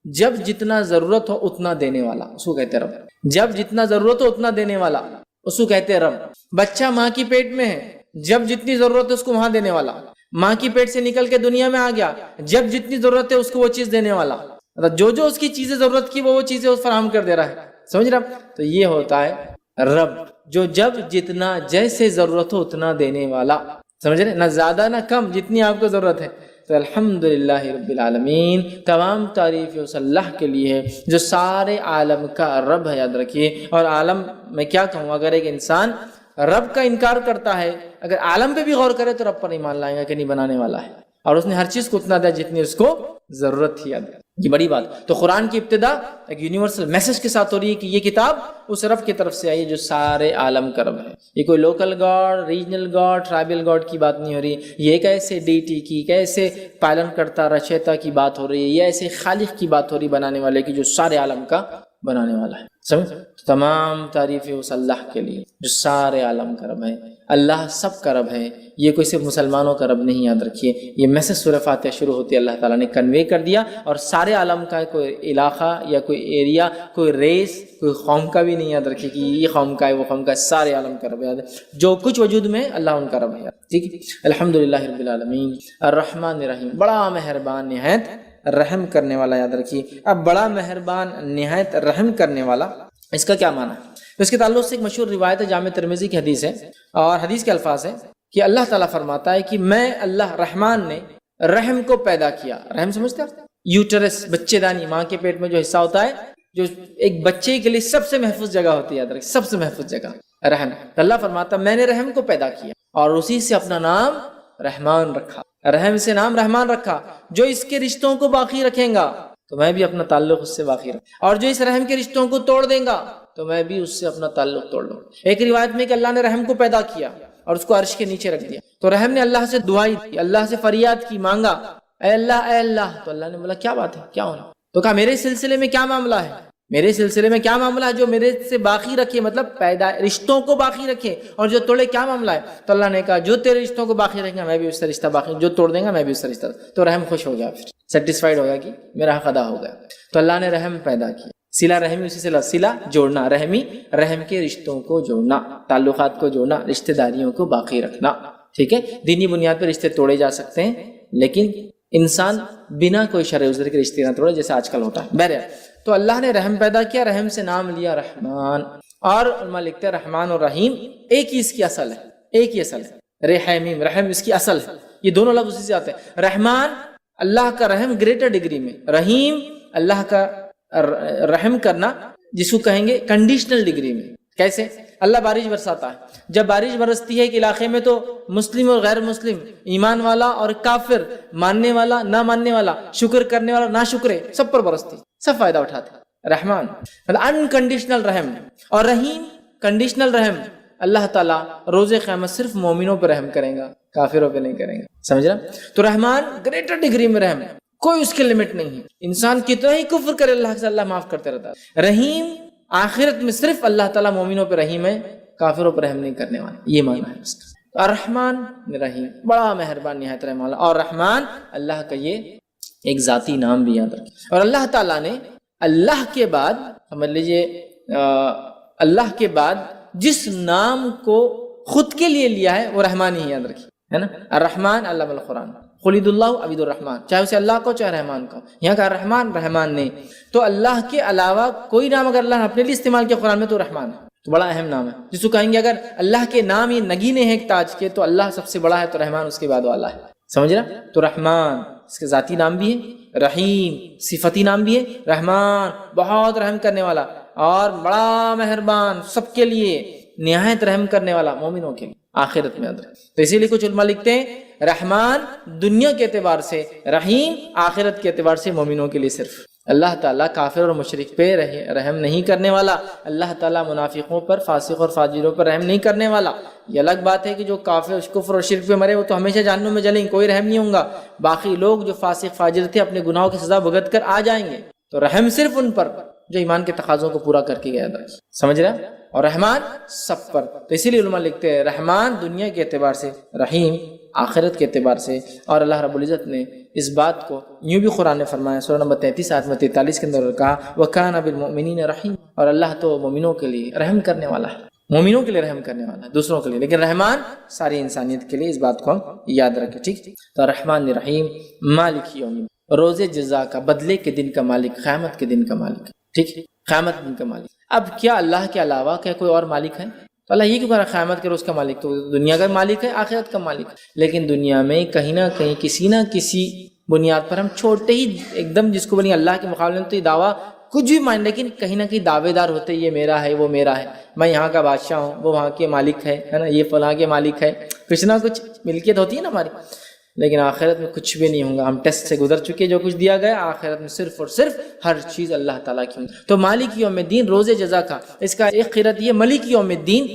جب جتنا ضرورت ہو اتنا دینے والا، اس کو کہتے رب. جب جتنا ضرورت ہو اتنا دینے والا، اس کو کہتے رب. بچہ ماں کی پیٹ میں ہے، جب جتنی ضرورت ہے اس کو وہاں دینے والا. ماں کی پیٹ سے نکل کے دنیا میں آ گیا، جب جتنی ضرورت ہے اس کو وہ چیز دینے والا. مطلب جو اس کی چیزیں ضرورت کی وہ چیزیں اس فراہم کر دے رہا ہے. سمجھ رہا؟ تو یہ ہوتا ہے رب، جو جب جتنا جیسے ضرورت ہو اتنا دینے والا. سمجھ رہے؟ نہ زیادہ نہ کم، جتنی آپ کو ضرورت ہے. تو الحمدللہ رب العالمین، تمام تعریف اس اللہ کے لیے ہے جو سارے عالم کا رب ہے. یاد رکھیے. اور عالم میں کیا کہوں، اگر ایک انسان رب کا انکار کرتا ہے، اگر عالم پہ بھی غور کرے تو رب پر ایمان لائے گا کہ نہیں بنانے والا ہے، اور اس نے ہر چیز کو اتنا دیا جتنی اس کو ضرورت تھی. یہ بڑی بات. تو قرآن کی ابتدا ایک یونیورسل میسج کے ساتھ ہو رہی ہے کہ یہ کتاب اس رب کی طرف سے آئی ہے جو سارے عالم کا رب ہے. یہ کوئی local God, regional God, tribal God کی بات نہیں ہو رہی. یہ ایک ایسے ڈیٹی کی، ایک ایسے پالن کرتا رچیتا کی بات ہو رہی ہے. یہ ایسے خالق کی بات ہو رہی بنانے والے کی جو سارے عالم کا بنانے والا ہے. سمجھ؟ تمام تعریفیں اس اللہ کے لیے جو سارے عالم کا رب ہے. اللہ سب کا رب ہے، یہ کوئی صرف مسلمانوں کا رب نہیں. یاد رکھیے یہ میسج سورہ فاتحہ شروع ہوتی ہے اللہ تعالیٰ نے کنوے کر دیا، اور سارے عالم کا کوئی علاقہ یا کوئی ایریا، کوئی ریس، کوئی قوم کا بھی نہیں. یاد رکھیے کہ یہ قوم کا ہے وہ قوم کا ہے، سارے عالم کا رب ہے. جو کچھ وجود میں اللہ ان کا رب ہے. ٹھیک ہے. الحمدللہ رب العالمین الرحمن الرحیم، بڑا مہربان نہایت رحم کرنے والا. یاد رکھیے. اب بڑا مہربان نہایت رحم کرنے والا، اس کا کیا معنی ہے؟ تو اس کے تعلق سے ایک مشہور روایت ہے، جامع ترمذی کی حدیث ہے، اور حدیث کے الفاظ ہیں کہ اللہ تعالیٰ فرماتا ہے کہ میں اللہ رحمان نے رحم کو پیدا کیا. رحم سمجھتے ہیں؟ یوٹرس، بچے دانی، ماں کے پیٹ میں جو حصہ ہوتا ہے، جو ایک بچے کے لیے سب سے محفوظ جگہ ہوتی ہے. یاد رکھیں، سب سے محفوظ جگہ رحم. اللہ فرماتا ہے میں نے رحم کو پیدا کیا اور اسی سے اپنا نام رحمان رکھا. رحم سے نام رحمان رکھا. جو اس کے رشتوں کو باقی رکھیں گا تو میں بھی اپنا تعلق اس سے باقی رکھوں، اور جو اس رحم کے رشتوں کو توڑ دیں گا تو میں بھی اس سے اپنا تعلق توڑ لوں. ایک روایت میں کہ اللہ نے رحم کو پیدا کیا اور اس کو عرش کے نیچے رکھ دیا. تو رحم نے اللہ سے دعائی دی، اللہ سے فریاد کی، مانگا، اے اللہ اے اللہ. تو اللہ نے بولا کیا بات ہے، کیا ہونا؟ تو کہا میرے سلسلے میں کیا معاملہ ہے، میرے سلسلے میں کیا معاملہ ہے جو میرے سے باقی رکھے، مطلب پیدا رشتوں کو باقی رکھے، اور جو توڑے کیا معاملہ ہے؟ تو اللہ نے کہا جو تیرے رشتوں کو باقی رکھیں گا میں بھی اس سے رشتہ باقی، جو توڑ دیں گا میں بھی اس سے رشتہ. تو رحم خوش ہو گیا، پھر سیٹسفائیڈ ہو گیا کہ میرا حق ادا ہو گیا. تو اللہ نے رحم پیدا کیا. صلہ رحمی اسی سے صلہ جوڑنا، رحمی رحم کے رشتوں کو جوڑنا، تعلقات کو جوڑنا، رشتہ داریوں کو باقی رکھنا. ٹھیک ہے. دینی بنیاد پر رشتے توڑے جا سکتے ہیں، لیکن انسان بنا کوئی شرع عذر کے رشتے نہ توڑے جیسے آج کل ہوتا ہے. بہرحال تو اللہ نے رحم پیدا کیا، رحم سے نام لیا رحمان. اور علماء لکھتے ہیں رحمان اور رحیم ایک ہی اس کی اصل ہے، ایک ہی اصل ہے. رحیم رحم اس کی اصل ہے، یہ دونوں لفظ اسی سے آتے ہیں. رحمان اللہ کا رحم گریٹر ڈگری میں، رحیم اللہ کا رحم کرنا جس کو کہیں گے کنڈیشنل ڈگری میں. کیسے؟ اللہ بارش برساتا ہے، جب بارش برستی ہے ایک علاقے میں تو مسلم اور غیر مسلم، ایمان والا اور کافر، ماننے والا نہ ماننے والا، شکر کرنے والا نہ شکرے، سب پر برستی، سب فائدہ اٹھاتے. رحمان انکنڈیشنل رحم. اور رحیم کنڈیشنل رحم. اللہ تعالیٰ روز قیامت صرف مومنوں پہ رحم کریں گا، کافروں پہ نہیں کریں گا. سمجھ رہا؟ تو رحمان گریٹر ڈگری میں رحم، کوئی اس کے لمٹ نہیں ہے. انسان کتنا ہی کفر کرے اللہ سے اللہ معاف کرتے رہتا ہے. رحیم آخرت میں صرف اللہ تعالیٰ مومنوں پہ رحیم ہے، کافروں پہ رحم نہیں کرنے والا. یہ معنی ہے اس کا. الرحمن رحیم، بڑا مہربان نہایت رحم والا. اور رحمان اللہ کا یہ ایک ذاتی نام بھی یاد رکھیں. اور اللہ تعالیٰ نے اللہ کے بعد سمجھ لیجیے، اللہ کے بعد جس نام کو خود کے لیے لیا ہے وہ رحمان ہی یاد رکھیے، ہے نا. الرحمن علم القرآن، خلید اللہ عبید الرحمن، چاہے اسے اللہ کو چاہے رحمان کو. یہاں کا رحمان رحمان نہیں. تو اللہ کے علاوہ کوئی نام اگر اللہ نے اپنے لیے استعمال کیا قرآن میں تو رحمان ہے، تو بڑا اہم نام ہے. جس کو کہیں گے اگر اللہ کے نام یہ نگینے ہیں ایک تاج کے، تو اللہ سب سے بڑا ہے، تو رحمان اس کے بعد والا ہے. سمجھ رہا؟ تو رحمان اس کے ذاتی نام بھی ہے، رحیم صفتی نام بھی ہے. رحمان بہت رحم کرنے والا اور بڑا مہربان، سب کے لیے نہایت رحم کرنے والا، مومنوں کے لیے آخرت میں. تو اسی لیے کچھ علماء لکھتے ہیں رحمان دنیا کے اعتبار سے، رحیم آخرت کے اعتبار سے مومنوں کے لیے. صرف اللہ تعالیٰ کافر اور مشرک پہ رحم نہیں کرنے والا، اللہ تعالیٰ منافقوں پر، فاسق اور فاجروں پر رحم نہیں کرنے والا. یہ الگ بات ہے کہ جو کافر کفر اور شرک پہ مرے وہ تو ہمیشہ جہنم میں جلیں گے، کوئی رحم نہیں ہوگا. باقی لوگ جو فاسق فاجر تھے اپنے گناہوں کی سزا بھگت کر آ جائیں گے. تو رحم صرف ان پر جو ایمان کے تقاضوں کو پورا کر کے گیا تھا. سمجھ رہے ہیں؟ اور رحمان سب پر. تو اسی لیے علماء لکھتے ہیں رحمان دنیا کے اعتبار سے، رحیم آخرت کے اعتبار سے. اور اللہ رب العزت نے اس بات کو یوں بھی قرآن نے فرمایا سورہ نمبر 33 آیت نمبر 43 کے اندر کہا وَكَانَ بِالْمُؤْمِنِينَ رحیم، اور اللہ تو مومنوں کے لیے رحم کرنے والا ہے، مومنوں کے لیے رحم کرنے والا ہے، دوسروں کے لیے، لیکن رحمان ساری انسانیت کے لیے. اس بات کو ہم یاد رکھیں. ٹھیک، تو رحمان رحیم مالک یوم الدین، روز جزا کا، بدلے کے دن کا مالک، قیامت کے دن کا مالک. ٹھیک، قیامت دن کا مالک. اب کیا اللہ کے علاوہ کیا کوئی اور مالک ہے؟ تو اللہ یہ کیوں کہہ رہا ہے قیامت کے روز کا مالک؟ تو دنیا کا مالک ہے، آخرت کا مالک ہے. لیکن دنیا میں کہیں نہ کہیں کسی نہ کسی بنیاد پر ہم چھوٹے ہی ایک دم جس کو بنی اللہ کے مقابلے میں تو یہ دعویٰ کچھ بھی مان، لیکن کہیں نہ کہیں دعوے دار ہوتے یہ میرا ہے، وہ میرا ہے، میں یہاں کا بادشاہ ہوں، وہ وہاں کے مالک ہے نا، یہ فلاں کے مالک ہے، کچھ نہ کچھ ملکیت ہوتی ہے نا ہماری. لیکن آخرت میں کچھ بھی نہیں ہوگا. ہم ٹیسٹ سے گزر چکے، جو کچھ دیا گیا آخرت میں صرف اور صرف ہر چیز اللہ تعالیٰ کی. تو مالک یوم الدین روز جزا کا، اس کا ایک قرأت یہ ملک یوم الدین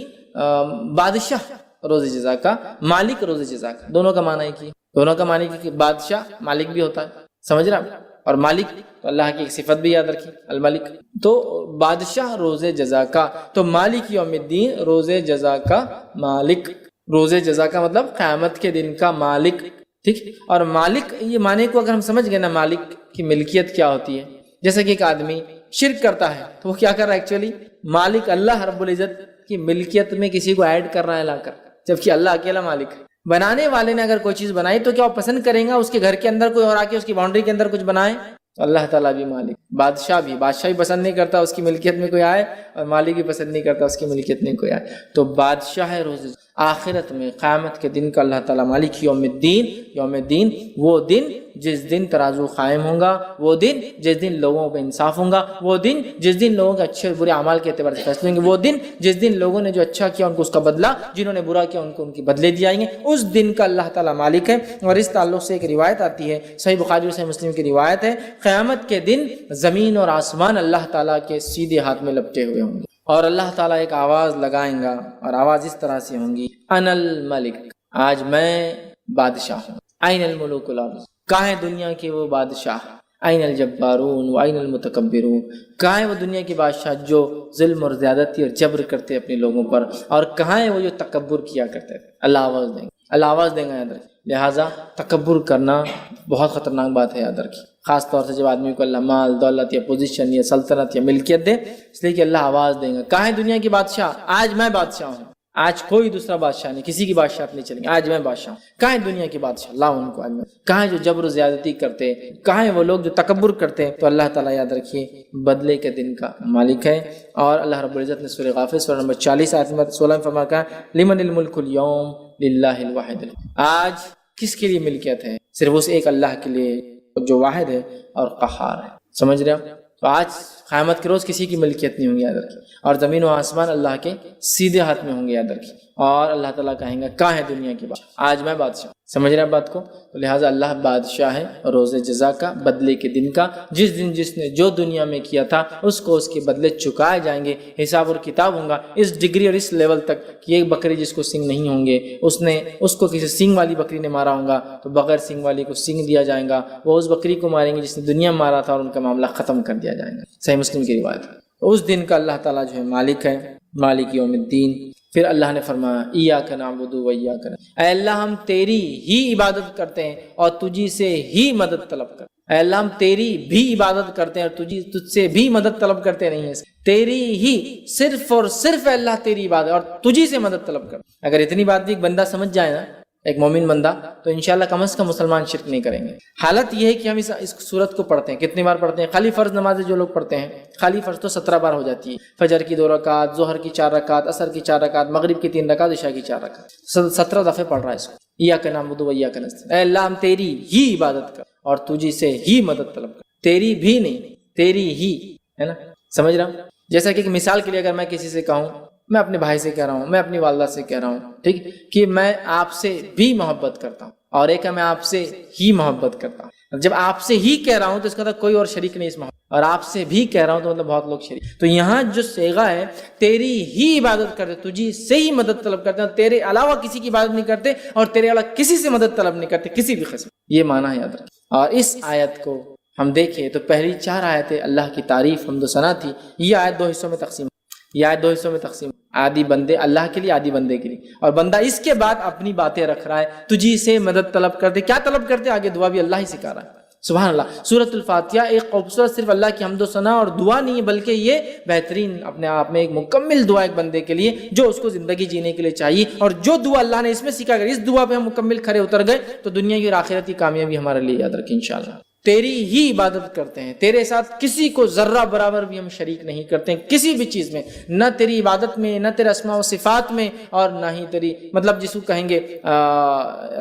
بادشاہ روز جزا کا، مالک روز جزا کا، دونوں کا معنی ہے. دونوں کا معنی کہ بادشاہ مالک بھی ہوتا ہے، سمجھ رہا، اور مالک تو اللہ کی ایک صفت بھی یاد رکھی الملک. تو بادشاہ روز جزا کا، تو مالک یوم الدین روز جزا کا مالک. روز جزا کا مطلب قیامت کے دن کا مالک. ٹھیک، اور مالک یہ معنی کو اگر ہم سمجھ گئے نا، مالک کی ملکیت کیا ہوتی ہے. جیسے کہ ایک آدمی شرک کرتا ہے تو وہ کیا کر رہا ہے ایکچولی؟ مالک اللہ رب العزت کی ملکیت میں کسی کو ایڈ کر رہا ہے لا کر، جبکہ اللہ اکیلا مالک ہے. بنانے والے نے اگر کوئی چیز بنائی تو کیا وہ پسند کریں گا اس کے گھر کے اندر کوئی اور آ کے اس کی باؤنڈری کے اندر کچھ بنائے؟ تو اللہ تعالیٰ بھی مالک. بادشاہ بھی پسند نہیں کرتا اس کی ملکیت میں کوئی آئے، اور مالک بھی پسند نہیں کرتا اس کی ملکیت میں کوئی آئے. تو بادشاہ ہے روز آخرت میں، قیامت کے دن کا اللہ تعالیٰ مالک. یوم الدین، یوم الدین وہ دن جس دن ترازو قائم ہوں گا، وہ دن جس دن لوگوں پہ انصاف ہوں گا، وہ دن جس دن لوگوں کے اچھے اور برے اعمال کے اعتبار سے فیصلے ہوں گے، وہ دن جس دن لوگوں نے جو اچھا کیا ان کو اس کا بدلہ، جنہوں نے برا کیا ان کو ان کے بدلے دیے جائیں گے. اس دن کا اللہ تعالیٰ مالک ہے. اور اس تعلق سے ایک روایت آتی ہے، صحیح بخاری اور صحیح مسلم کی روایت ہے، قیامت کے دن زمین اور آسمان اللہ تعالیٰ کے سیدھے ہاتھ میں لپٹے ہوئے ہوں گے، اور اللہ تعالیٰ ایک آواز لگائیں گا، اور آواز اس طرح سے ہوں گی انا الملک، آج میں بادشاہ ہوں. این الملوک الارض، کہاں ہے دنیا کے وہ بادشاہ؟ این الجبارون و این المتکبرون، کہاں ہے وہ دنیا کے بادشاہ جو ظلم اور زیادتی اور جبر کرتے اپنے لوگوں پر، اور کہاں ہے وہ جو تکبر کیا کرتے ہیں؟ اللہ آواز دیں گے، اللہ آواز دیں گے. یاد رکھیں، لہٰذا تکبر کرنا بہت خطرناک بات ہے، یاد رکھیں، خاص طور سے جب آدمی کو اللہ مال دولت یا پوزیشن یا سلطنت یا ملکیت دے، اس لیے کہ اللہ آواز دیں گا کہاں ہے دنیا کے بادشاہ؟ آج میں بادشاہ ہوں، آج کوئی دوسرا بادشاہ نہیں، کسی کی بادشاہت نہیں چلیں گے، آج میں بادشاہ ہوں. کہاں ہے دنیا کے بادشاہ؟ اللہ ان کو آج میں. کہاں ہے جو جبر و زیادتی کرتے؟ کہاں ہے وہ لوگ جو تکبر کرتے؟ تو اللہ تعالیٰ یاد رکھیے بدلے کے دن کا مالک ہے. اور اللہ رب العزت نے سورہ غافر سورہ نمبر 40 آیت نمبر 16 میں فرمایا لمن الملک اليوم للہ الواحد. آج کس کے لیے ملکیت ہے؟ صرف اس ایک اللہ کے لیے جو واحد ہے اور قہار ہے. سمجھ رہے ہو؟ تو آج قیامت کے روز کسی کی ملکیت نہیں ہوں گی، یاد رکھیں، اور زمین و آسمان اللہ کے سیدھے ہاتھ میں ہوں گے، یاد رکھیں. اور اللہ تعالیٰ کہیں گا کہاں ہے دنیا کی بات؟ آج میں بادشاہ. سمجھ رہے ہیں بات کو؟ تو لہٰذا اللہ بادشاہ ہے روز جزا کا، بدلے کے دن کا. جس دن جس نے جو دنیا میں کیا تھا اس کو اس کے بدلے چکائے جائیں گے، حساب اور کتاب ہوں گا. اس ڈگری اور اس لیول تک کہ ایک بکری جس کو سینگ نہیں ہوں گے، اس کو کسی سینگ والی بکری نے مارا ہوگا تو بغیر سینگ والی کو سینگ دیا جائے گا. وہ اس بکری کو ماریں گے جس نے دنیا میں مارا تھا، اور ان کا معاملہ ختم کر دیا جائے گا. صحیح مسلم کی روایت. اس دن کا اللہ تعالیٰ جو ہے مالک ہے، مالک یوم الدین. پھر اللہ نے فرمایا ایاک نعبد و ایاک نستعین، اے اللہ ہم تیری ہی عبادت کرتے ہیں اور تجھی سے ہی مدد طلب کرتے ہیں. اے اللہ ہم تیری بھی عبادت کرتے ہیں اور تجھ سے بھی مدد طلب کرتے نہیں ہیں. تیری ہی، صرف اور صرف اے اللہ تیری عبادت اور تجھی سے مدد طلب کرتے. اگر اتنی بات بھی ایک بندہ سمجھ جائے نا، ایک مومن بندہ، تو انشاءاللہ کم از کم مسلمان شرک نہیں کریں گے. حالت یہ ہے کہ ہم اس سورت کو پڑھتے ہیں، کتنی بار پڑھتے ہیں؟ خالی فرض نمازیں جو لوگ پڑھتے ہیں، خالی فرض تو 17 بار ہو جاتی ہے. فجر کی 2 رکعت، ظہر کی 4 رکعت، عصر کی 4 رکعت، مغرب کی 3 رکعت، عشاء کی 4 رکعت، 17 دفعے پڑھ رہا ہے اس کو. ایاک نعبد و ایاک نستعین، اے اللہ ہم تیری ہی عبادت کر اور تجھی سے ہی مدد طلب کر. تیری بھی نہیں، تیری ہی، ہے نا؟ سمجھ رہا ہوں؟ جیسا کہ مثال کے لیے اگر میں کسی سے کہوں، میں اپنے بھائی سے کہہ رہا ہوں، میں اپنی والدہ سے کہہ رہا ہوں، ٹھیک، کہ میں آپ سے بھی محبت کرتا ہوں، اور ایک ہے میں آپ سے ہی محبت کرتا ہوں. جب آپ سے ہی کہہ رہا ہوں تو اس کا مطلب کوئی اور شریک نہیں اس محبت، اور آپ سے بھی کہہ رہا ہوں تو مطلب بہت لوگ شریک. تو یہاں جو صیغہ ہے تیری ہی عبادت کرتے، تجھی سے ہی مدد طلب کرتے ہیں، تیرے علاوہ کسی کی عبادت نہیں کرتے، اور تیرے علاوہ کسی سے مدد طلب نہیں کرتے کسی بھی قسم. یہ معنی ہے، یاد رکھیں. اور اس آیت کو ہم دیکھیں تو پہلی 4 آیتیں اللہ کی تعریف حمد و ثنا تھی. یہ آیت 2 حصوں میں تقسیم. یہ آیت 2 حصوں میں تقسیم، آدھی بندے اللہ کے لیے، آدھی بندے کے لیے، اور بندہ اس کے بعد اپنی باتیں رکھ رہا ہے، تجھی سے مدد طلب کرتے، کیا طلب کرتے؟ آگے دعا بھی اللہ ہی سکھا رہا ہے۔ سبحان اللہ۔ سورۃ الفاتحہ ایک خوبصورت صرف اللہ کی حمد و ثنا اور دعا نہیں ہے، بلکہ یہ بہترین اپنے آپ میں ایک مکمل دعا ایک بندے کے لیے جو اس کو زندگی جینے کے لیے چاہیے، اور جو دعا اللہ نے اس میں سکھا کر اس دعا پہ ہم مکمل کھڑے اتر گئے تو دنیا کی اور آخرت کی کامیابی ہمارے لیے یاد رکھیں انشاءاللہ۔ تیری ہی عبادت کرتے ہیں، تیرے ساتھ کسی کو ذرہ برابر بھی ہم شریک نہیں کرتے ہیں کسی بھی چیز میں، نہ تیری عبادت میں، نہ تیرے اسماء و صفات میں، اور نہ ہی تیری مطلب جس کو کہیں گے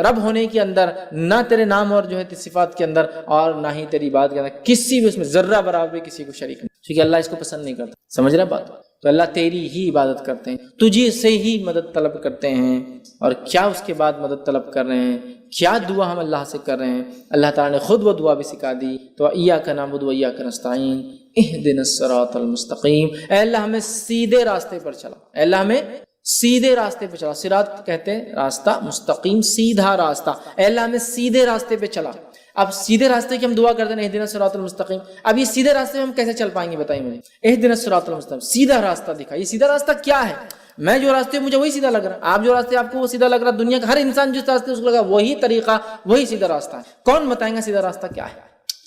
رب ہونے کے اندر، نہ تیرے نام اور جو ہے صفات کے اندر، اور نہ ہی تیری عبادت کے اندر کسی بھی اس میں ذرہ برابر بھی کسی کو شریک نہیں، کیونکہ اللہ اس کو پسند نہیں کرتا۔ سمجھ رہے بات؟ تو اللہ تیری ہی عبادت کرتے ہیں، تجھے سے ہی مدد طلب کرتے ہیں، اور کیا اس کے بعد مدد طلب کر رہے ہیں، کیا دعا ہم اللہ سے کر رہے ہیں؟ اللہ تعالیٰ نے خود وہ دعا بھی سکھا دی، تو ایاک نعبد و ایاک نستعین اہدنا الصراط المستقیم، اے اللہ ہمیں سیدھے راستے پر چلا، اے اللہ ہمیں سیدھے راستے پہ چلا، صراط کہتے ہیں راستہ، مستقیم سیدھا راستہ، اے اللہ ہمیں سیدھے راستے پہ چلا۔ اب سیدھے راستے کی ہم دعا کرتے ہیں اہدنا الصراط المستقیم، اب یہ سیدھے راستے میں ہم کیسے چل پائیں گے بتائیے مجھے؟ اہدنا الصراط المستقیم، سیدھا راستہ دکھا، یہ سیدھا راستہ کیا ہے؟ میں جو راستے مجھے وہی سیدھا لگ رہا ہے، آپ جو راستے آپ کو وہ سیدھا لگ رہا ہے، دنیا کا ہر انسان جس راستے اس کو لگا وہی طریقہ وہی سیدھا راستہ ہے۔ کون بتائیں گا سیدھا راستہ کیا ہے؟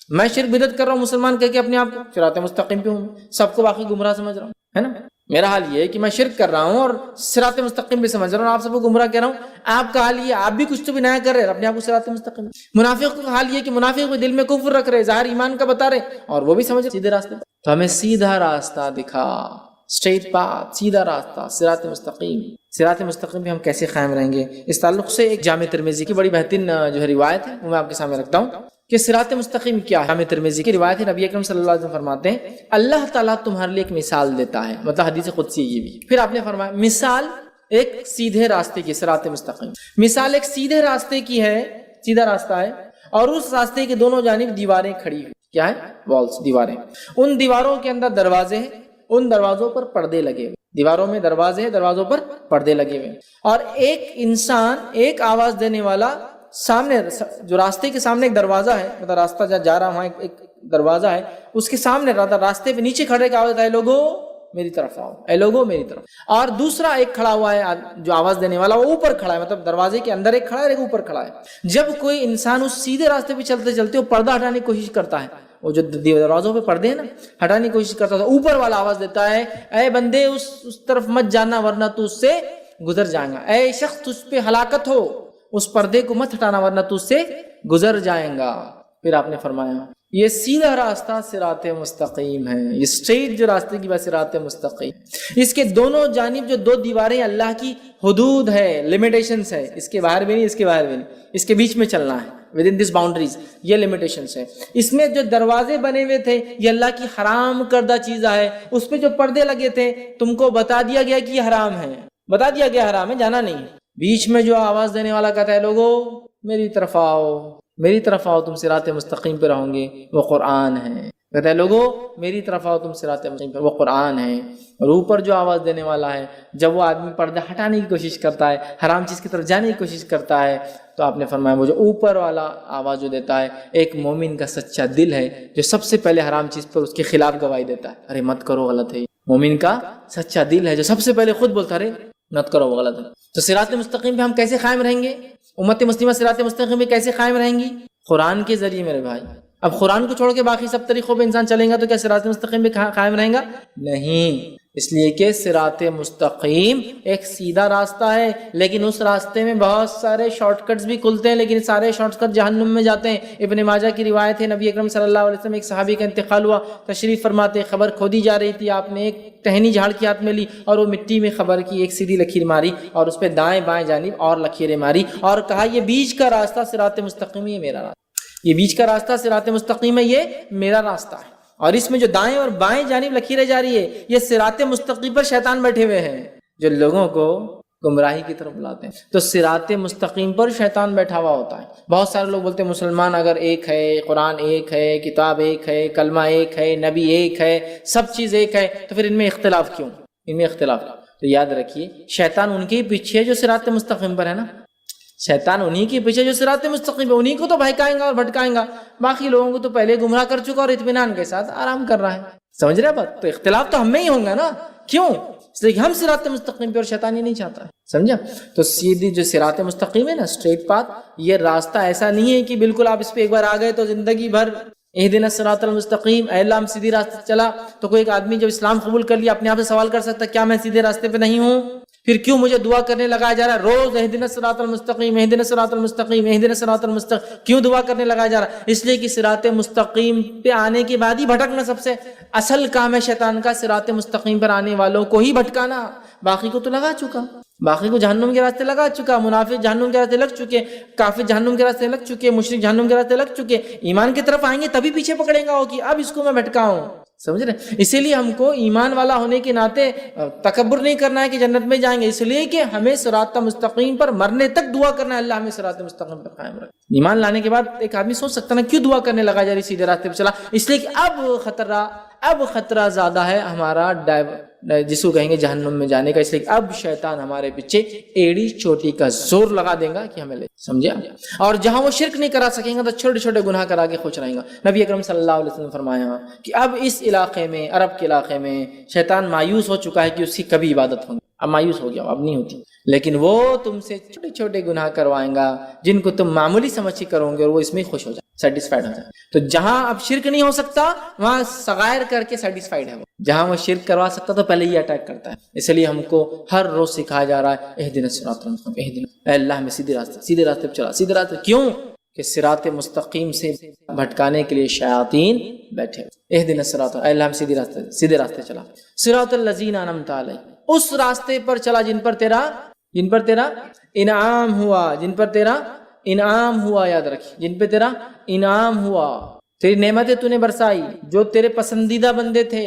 میں شرک بدعت کر رہا ہوں مسلمان کہہ کے اپنے آپ کو صراط مستقیم پہ ہوں، سب کو باقی گمراہ سمجھ رہا ہوں، ہے نا؟ میرا حال یہ ہے کہ میں شرک کر رہا ہوں اور صراط مستقیم بھی سمجھ رہا ہوں، آپ سب کو گمراہ کہہ رہا ہوں۔ آپ کا حال یہ، آپ بھی کچھ تو بھی نیا کر رہے ہیں، اپنے آپ کو صراط مستقیم۔ منافق کا حال یہ کہ منافق بھی دل میں کفر رکھ رہے، ظاہر ایمان کا بتا رہے، اور وہ بھی سمجھ رہے سیدھے راستے۔ تو ہمیں سیدھا راستہ دکھا، اسٹریٹ پاتھ، سیدھا راستہ، صراط مستقیم۔ صراط مستقیم پہ ہم کیسے قائم رہیں گے؟ اس تعلق سے ایک جامع ترمذی کی بڑی بہترین جو ہے روایت ہے وہ میں آپ کے سامنے رکھتا ہوں کہ صراط مستقیم کیا ہے۔ جامع ترمذی کی روایت ہے، نبی اکرم صلی اللہ علیہ وسلم فرماتے ہیں اللہ تعالیٰ تمہارے لیے ایک مثال دیتا ہے، مطلب حدیث قدسی یہ بھی۔ پھر آپ نے فرمایا مثال ایک سیدھے راستے کی، صراط مستقیم مثال ایک سیدھے راستے کی ہے، سیدھا راستہ ہے، اور اس راستے کے دونوں جانب دیواریں کھڑی ہوئی، کیا ہے؟ والز، دیواریں، ان دیواروں کے اندر دروازے ہیں، ان دروازوں پر پردے لگے ہوئے، دیواروں میں دروازے ہیں، دروازوں پر پردے لگے ہوئے، اور ایک انسان، ایک آواز دینے والا سامنے، جو راستے کے سامنے ایک دروازہ ہے، مطلب راستہ جا رہا وہاں ایک دروازہ ہے، اس کے سامنے راستے پہ نیچے کھڑے کا آواز ہے لوگو میری طرف آؤ، اے لوگو میری طرف، اور دوسرا ایک کھڑا ہوا ہے جو آواز دینے والا، وہ اوپر کھڑا ہے، مطلب دروازے کے اندر ایک کھڑا ہے، ایک اوپر کھڑا ہے۔ جب کوئی انسان اس سیدھے راستے پہ چلتے چلتے وہ پردہ ہٹانے کی کوشش کرتا ہے، وہ جو دروازوں پہ پردے ہیں نا ہٹانے کی کوشش کرتا ہے، اوپر والا آواز دیتا ہے اے بندے اس طرف مت جانا ورنہ تو اس سے گزر جائیں گا، اے شخص تجھ پہ ہلاکت ہو، اس پردے کو مت ہٹانا ورنہ تو اس سے گزر جائیں گا۔ پھر آپ نے فرمایا یہ سیدھا راستہ صراط مستقیم ہے، یہ اسٹریٹ جو راستے کی بات صراط مستقیم، اس کے دونوں جانب جو دو دیواریں اللہ کی حدود ہے، لمیٹیشنز ہے، اس کے باہر بھی نہیں، اس کے باہر بھی نہیں، اس کے بیچ میں چلنا ہے، ود ان دس باؤنڈریز، یہ لمیٹیشنز ہے۔ اس میں جو دروازے بنے ہوئے تھے یہ اللہ کی حرام کردہ چیز ہے، اس پہ جو پردے لگے تھے تم کو بتا دیا گیا کہ یہ حرام ہے، بتا دیا گیا حرام ہے، جانا نہیں۔ بیچ میں جو آواز دینے والا کہتا ہے لوگو میری طرف آؤ، میری طرف آؤ، تم صراط مستقیم پہ رہو گے، وہ قرآن ہے، کہتا ہے لوگو میری طرف آؤ، تم صراط مستقیم پہ، وہ قرآن ہے۔ اور اوپر جو آواز دینے والا ہے، جب وہ آدمی پردہ ہٹانے کی کوشش کرتا ہے، حرام چیز کی طرف جانے کی کوشش کرتا ہے، تو آپ نے فرمایا وہ جو اوپر والا آواز جو دیتا ہے ایک مومن کا سچا دل ہے جو سب سے پہلے حرام چیز پر اس کے خلاف گواہی دیتا ہے، ارے مت کرو غلط ہے۔ مومن کا سچا دل ہے جو سب سے پہلے خود بولتا ہے ارے مت کرو وہ غلط ہے۔ تو صراط مستقیم پہ ہم کیسے قائم رہیں گے؟ امت مسلمہ صراط مستقیم پہ کیسے قائم رہیں گی؟ قرآن کے ذریعے میرے بھائی۔ اب قرآن کو چھوڑ کے باقی سب طریقوں پہ انسان چلیں گا تو کیا صراط مستقیم پہ قائم رہیں گا؟ نہیں، اس لیے کہ صراط مستقیم ایک سیدھا راستہ ہے، لیکن اس راستے میں بہت سارے شارٹ کٹس بھی کھلتے ہیں، لیکن سارے شارٹ کٹ جہنم میں جاتے ہیں۔ ابن ماجہ کی روایت ہے، نبی اکرم صلی اللہ علیہ وسلم ایک صحابی کا انتقال ہوا، تشریف فرماتے خبر کھودی جا رہی تھی، آپ نے ایک ٹہنی جھاڑ کے ہاتھ میں لی اور وہ مٹی میں خبر کی ایک سیدھی لکیر ماری اور اس پہ دائیں بائیں جانب اور لکیریں ماری اور کہا یہ بیچ کا راستہ صراط مستقیم، یہ میرا راستہ، یہ بیچ کا راستہ صراط مستقیم ہے، یہ میرا راستہ ہے۔ اور اس میں جو دائیں اور بائیں جانب لکیریں جا رہی ہے یہ صراط مستقیم پر شیطان بیٹھے ہوئے ہیں جو لوگوں کو گمراہی کی طرف بلاتے ہیں۔ تو صراط مستقیم پر شیطان بیٹھا ہوا ہوتا ہے۔ بہت سارے لوگ بولتے ہیں مسلمان اگر ایک ہے، قرآن ایک ہے، کتاب ایک ہے، کلمہ ایک ہے، نبی ایک ہے، سب چیز ایک ہے، تو پھر ان میں اختلاف کیوں؟ ان میں اختلاف تو یاد رکھیے شیطان ان کے پیچھے جو صراط مستقیم پر ہے نا، شیطان انہی کے پیچھے جو صراط مستقیم ہے انہی کو تو بہکائیں گا اور بھٹکائیں گا، باقی لوگوں کو تو پہلے گمراہ کر چکا اور اطمینان کے ساتھ آرام کر رہا ہے۔ سمجھ رہے بات؟ تو اختلاف تو ہم میں ہی ہوں گا نا، کیوں؟ اس لیے کہ ہم صراط مستقیم پہ اور شیطان یہ نہیں چاہتا ہے. سمجھا؟ تو سیدھی جو صراط مستقیم ہے نا، اسٹریٹ پاتھ، یہ راستہ ایسا نہیں ہے کہ بالکل آپ اس پہ ایک بار آ گئے تو زندگی بھر اہدنا الصراط المستقیم، اے اللہ ہم سیدھی راستے چلا. تو کوئی ایک آدمی جب اسلام قبول کر لیا اپنے آپ سے سوال کر سکتا ہے کیا میں سیدھے راستے پہ نہیں ہوں؟ پھر کیوں مجھے دعا کرنے لگایا جا رہا ہے روز اہدنا الصراط المستقیم، اہدنا الصراط المستقیم، اہدنا الصراط المستقیم؟ کیوں دعا کرنے لگایا جا رہا ہے؟ اس لیے کہ صراط مستقیم پہ آنے کے بعد ہی بھٹکنا سب سے اصل کام ہے شیطان کا، صراط مستقیم پر آنے والوں کو ہی بھٹکانا. باقی کو تو لگا چکا، باقی کو جہنم کے راستے لگا چکا. منافق جہنم کے راستے لگ چکے، کافر جہنم کے راستے لگ چکے، مشرک جہنم کے راستے لگ چکے. ایمان کی طرف آئیں گے تبھی پیچھے پکڑیں گا وہ کہ اب اس کو میں بھٹکاؤں. سمجھ رہے؟ اسی لیے ہم کو ایمان والا ہونے کے ناطے تکبر نہیں کرنا ہے کہ جنت میں جائیں گے، اس لیے کہ ہمیں صراط مستقیم پر مرنے تک دعا کرنا ہے اللہ ہمیں صراط مستقیم پر قائم رکھے. ایمان لانے کے بعد ایک آدمی سوچ سکتا ہے کیوں دعا کرنے لگا جا رہی سیدھے راستے پہ چلا؟ اس لیے کہ اب خطرہ زیادہ ہے ہمارا جس کو کہیں گے جہنم میں جانے کا. اس لیے اب شیطان ہمارے پیچھے ایڑی چوٹی کا زور لگا دے گا کہ ہمیں لے. سمجھا؟ اور جہاں وہ شرک نہیں کرا سکیں گا تو چھوٹے چھوٹے گناہ کرا کے خوش رہیں گا. نبی اکرم صلی اللہ علیہ وسلم نے فرمایا کہ اب اس علاقے میں، عرب کے علاقے میں شیطان مایوس ہو چکا ہے کہ اس کی کبھی عبادت ہوگی. اب مایوس ہو گیا، اب نہیں ہوتی، لیکن وہ تم سے چھوٹے چھوٹے گناہ کروائیں گا جن کو تم معمولی سمجھ کے کرو گے اور وہ اس میں خوش ہو جائے، سیٹسفائیڈ ہو جائے. تو جہاں اب شرک نہیں ہو سکتا وہاں صغائر کر کے سیٹسفائیڈ ہے. جہاں وہ شرک کروا سکتا تو پہلے ہی اٹیک کرتا ہے. اس لیے ہم کو ہر روز سکھایا جا رہا ہے اہدنا الصراط المستقیم، اہدنا، اے اللہ ہمیں سیدھے راستے پہ چلا، سیدھے راستے. کیوں؟ کہ صراط مستقیم سے بھٹکانے کے لیے شیاطین بیٹھے. اہدنا الصراط، اے اللہ ہم سیدھے راستے چلا. صراط الذین انعمت علیہم، اس راستے پر چلا جن پر تیرا انعام ہوا، جن پر تیرا انعام ہوا. یاد رکھیں، جن پہ تیرا انعام ہوا، تیری نعمتیں تو نے برسائی، جو تیرے پسندیدہ بندے تھے.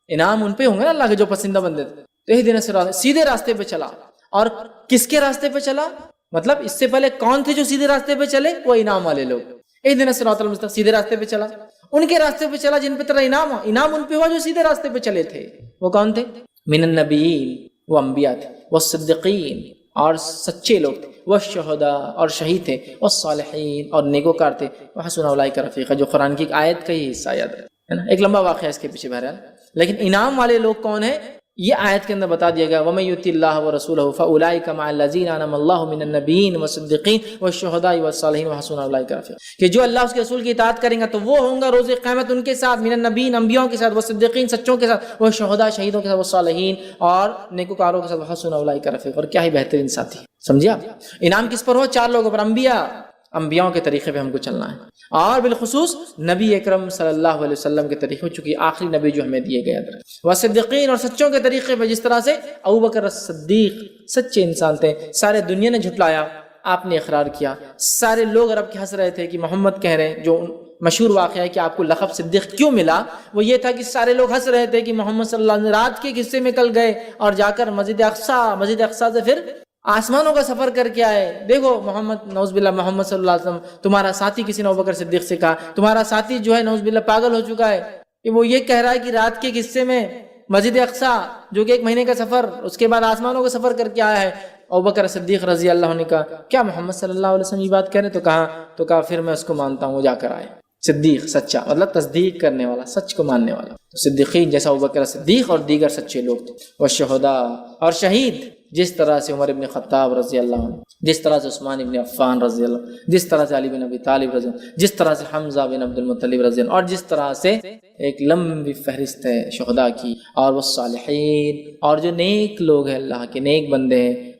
انعام ان پہ ہوں گے نا اللہ کے جو پسندیدہ بندے تھے. تو اہدنا الصراط، سیدھے راستے پہ چلا. اور کس کے راستے پہ چلا؟ مطلب اس سے پہلے کون تھے جو سیدھے راستے پہ چلے؟ وہ انعام والے لوگ. اہدنا الصراط المستقیم، سیدھے راستے پہ چلا. ان کے راستے پہ چلا جن پہ تیرا انعام ان پہ ہوا جو سیدھے راستے پہ چلے تھے. وہ کون تھے؟ من النبیین، وہ انبیاء تھے، والصدیقین، اور سچے لوگ تھے، والشہداء، اور شہید تھے، والصالحین، اور نیکوکار تھے، وحسن اولئک رفیقا، جو قرآن کی ایک آیت کا ہی حصہ یاد ہے نا. ایک لمبا واقعہ اس کے پیچھے بہرحال، لیکن انعام والے لوگ کون ہیں یہ آیت کے اندر بتا دیا گیا. وَمَن يُطِعِ اللَّهَ وَرَسُولَهُ فَأُولَٰئِكَ مَعَ الَّذِينَ أَنْعَمَ اللَّهُ مِنَ النَّبِيِّينَ وَالصِّدِّيقِينَ وَالشُّهَدَاءِ وَالصَّالِحِينَ وَحَسُنَ أُولَٰئِكَ رَفِيقًا، کہ جو اللہ اس کے رسول کی اطاعت کریں گا تو وہ ہوں گا روز قیامت ان کے ساتھ، من النبیین، انبیاءوں کے ساتھ، والصدیقین، سچوں کے ساتھ، والشہداء، شہیدوں کے ساتھ، والصالحین، اور نیکوکاروں کے ساتھ، وحسن اولئک رفیقا، اور کیا ہی بہترین ساتھی. سمجھا؟ انعام کس پر ہو؟ 4 لوگوں پر، انبیاءوں کے طریقے پہ ہم کو چلنا ہے، اور بالخصوص نبی اکرم صلی اللہ علیہ وسلم کے طریقے، چونکہ آخری نبی جو ہمیں دیے گئے ہیں. وصدیقین، اور سچوں کے طریقے پہ، جس طرح سے ابوبکر الصدیق سچے انسان تھے، سارے دنیا نے جھٹلایا، آپ نے اقرار کیا. سارے لوگ عرب کے ہنس رہے تھے کہ محمد کہہ رہے ہیں، جو مشہور واقعہ ہے کہ آپ کو لقب صدیق کیوں ملا، وہ یہ تھا کہ سارے لوگ ہنس رہے تھے کہ محمد صلی اللہ علیہ وسلم رات کے حصے میں کل گئے اور جا کر مسجد اقصیٰ سے پھر آسمانوں کا سفر کر کے آئے. دیکھو محمد، نعوذ باللہ، محمد صلی اللہ علیہ وسلم تمہارا ساتھی، کسی نے ابوبکر صدیق سے کہا تمہارا ساتھی جو ہے نعوذ باللہ پاگل ہو چکا ہے کہ وہ یہ کہہ رہا ہے کہ رات کے حصے میں مسجد اقصیٰ جو کہ 1 مہینے کا سفر، اس کے بعد آسمانوں کا سفر کر کے آیا ہے. ابوبکر صدیق رضی اللہ عنہ نے کہا کیا محمد صلی اللہ علیہ وسلم یہ بات کہہ رہے؟ تو کہا پھر میں اس کو مانتا ہوں، وہ جا کر آئے. صدیق سچا مطلب تصدیق کرنے والا، سچ کو ماننے والا. صدیقین جیسا ابوبکر صدیق اور دیگر سچے لوگ تھے. والشہداء، اور شہید، جس طرح سے عمر ابن خطاب رضی اللہ عنہ، جس طرح سے عثمان ابن عفان رضی اللہ عنہ، جس طرح سے علی بن ابی طالب رضی اللہ عنہ، جس طرح سے حمزہ بن عبد المطلب رضی اللہ عنہ، اور جس طرح سے ایک لمبی فہرست ہے شہداء کی. اور والصالحین، اور جو نیک لوگ ہیں، اللہ کے نیک بندے ہیں.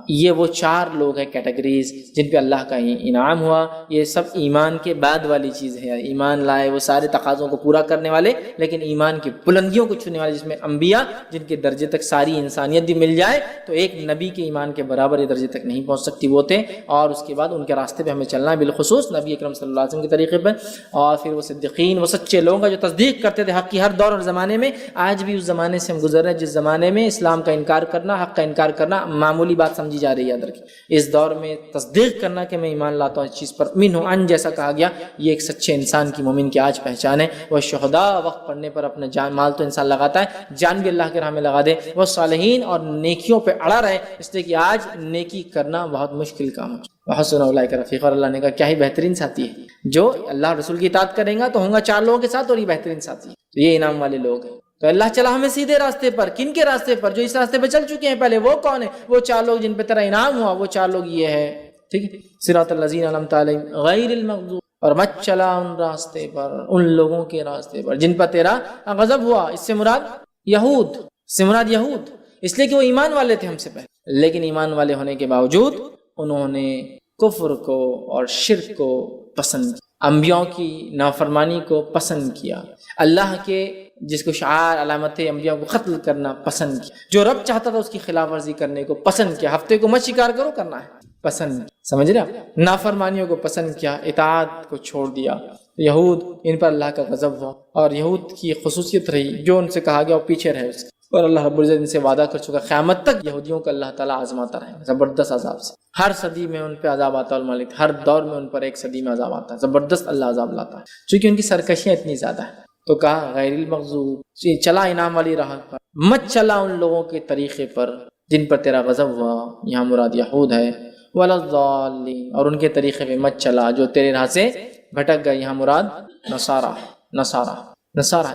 یہ وہ 4 لوگ ہیں کیٹیگریز جن پہ اللہ کا انعام ہوا. یہ سب ایمان کے بعد والی چیز ہے. ایمان لائے وہ سارے تقاضوں کو پورا کرنے والے، لیکن ایمان کی بلندیوں کو چھونے والے، جس میں انبیاء جن کے درجے تک ساری انسانیت بھی مل جائے تو ایک نبی کے ایمان کے برابر یہ درجے تک نہیں پہنچ سکتی، وہ تھے. اور اس کے بعد ان کے راستے پہ ہمیں چلنا ہے، بالخصوص نبی اکرم صلی اللہ علیہ وسلم کے طریقے پہ. اور پھر وہ صدیقین، وہ سچے لوگ ہیں جو تصدیق کرتے تھے حق کی ہر دور اور زمانے میں. آج بھی اس زمانے سے ہم گزر رہے ہیں جس زمانے میں اسلام کا انکار کرنا، حق کا انکار کرنا معمولی بات سمجھی جا رہی ہے. یاد رکھیں، اس دور میں تصدیق کرنا کہ میں ایمان لاتا ہوں اس چیز پر، منہ ان جیسا کہا گیا، یہ ایک سچے انسان کی، مومن کی آج پہچان ہے. وہ شہداء، وقت پڑنے پر اپنا جان مال تو انسان لگاتا ہے، جان بھی اللہ کے راہ میں لگا دے. وہ صالحین، اور نیکیوں پہ اڑا رہے، اس لیے کہ آج نیکی کرنا بہت مشکل کام ہے. وحسن اولئک رفیقا، اور اللہ نے کہا کیا ہی بہترین ساتھی ہے. جو اللہ رسول کی اطاعت کرے گا تو ہوں گا 4 لوگوں کے ساتھ، اور یہ بہترین ساتھی ہے. تو یہ انعام والے لوگ ہیں. تو اللہ چلا ہمیں سیدھے راستے پر. کن کے راستے پر؟ جو اس راستے پہ چل چکے ہیں پہلے. وہ کون ہے؟ وہ 4 لوگ جن پہ تیرا انعام ہوا. وہ 4 لوگ یہ ہے. ٹھیک ہے. صراط الذین انعمت علیہم غیر المغضوب، اور مت چلا ان راستے پر، ان لوگوں کے راستے پر جن پر تیرا غضب ہوا. اس سے مراد یہود، اس سے مراد یہود، اس لیے کہ وہ ایمان والے تھے ہم سے پہلے، لیکن ایمان والے ہونے کے باوجود انہوں نے کفر کو اور شرک کو پسند کیا، انبیاء کی نافرمانی کو پسند کیا، اللہ کے جس کو شعار علامت انبیاء کو قتل کرنا پسند کیا، جو رب چاہتا تھا اس کی خلاف ورزی کرنے کو پسند کیا. ہفتے کو مت شکار کرو، کرنا ہے پسند، سمجھ رہے آپ؟ نافرمانیوں کو پسند کیا، اطاعت کو چھوڑ دیا. یہود، ان پر اللہ کا غضب ہوا، اور یہود کی خصوصیت رہی جو ان سے کہا گیا وہ پیچھے رہے اس کے. اور اللہ رب العزت ان سے وعدہ کر چکا قیامت تک یہودیوں کو اللہ تعالیٰ آزماتا رہے زبردست عذاب سے. ہر صدی میں ان پہ عذاب آتا ہے الملک، ہر دور میں ان پر ایک صدی میں عذاب آتا ہے، زبردست اللہ عذاب لاتا ہے چونکہ ان کی سرکشیاں اتنی زیادہ ہیں. تو کہا غیر المغضوب، چلا انعام والی راہ پر، مت چلا ان لوگوں کے طریقے پر جن پر تیرا غضب ہوا. یہاں مراد یہود ہے. ولا الضالین، اور ان کے طریقے پہ مت چلا جو تیرے راہ سے بھٹک گئے. یہاں مراد نصارہ،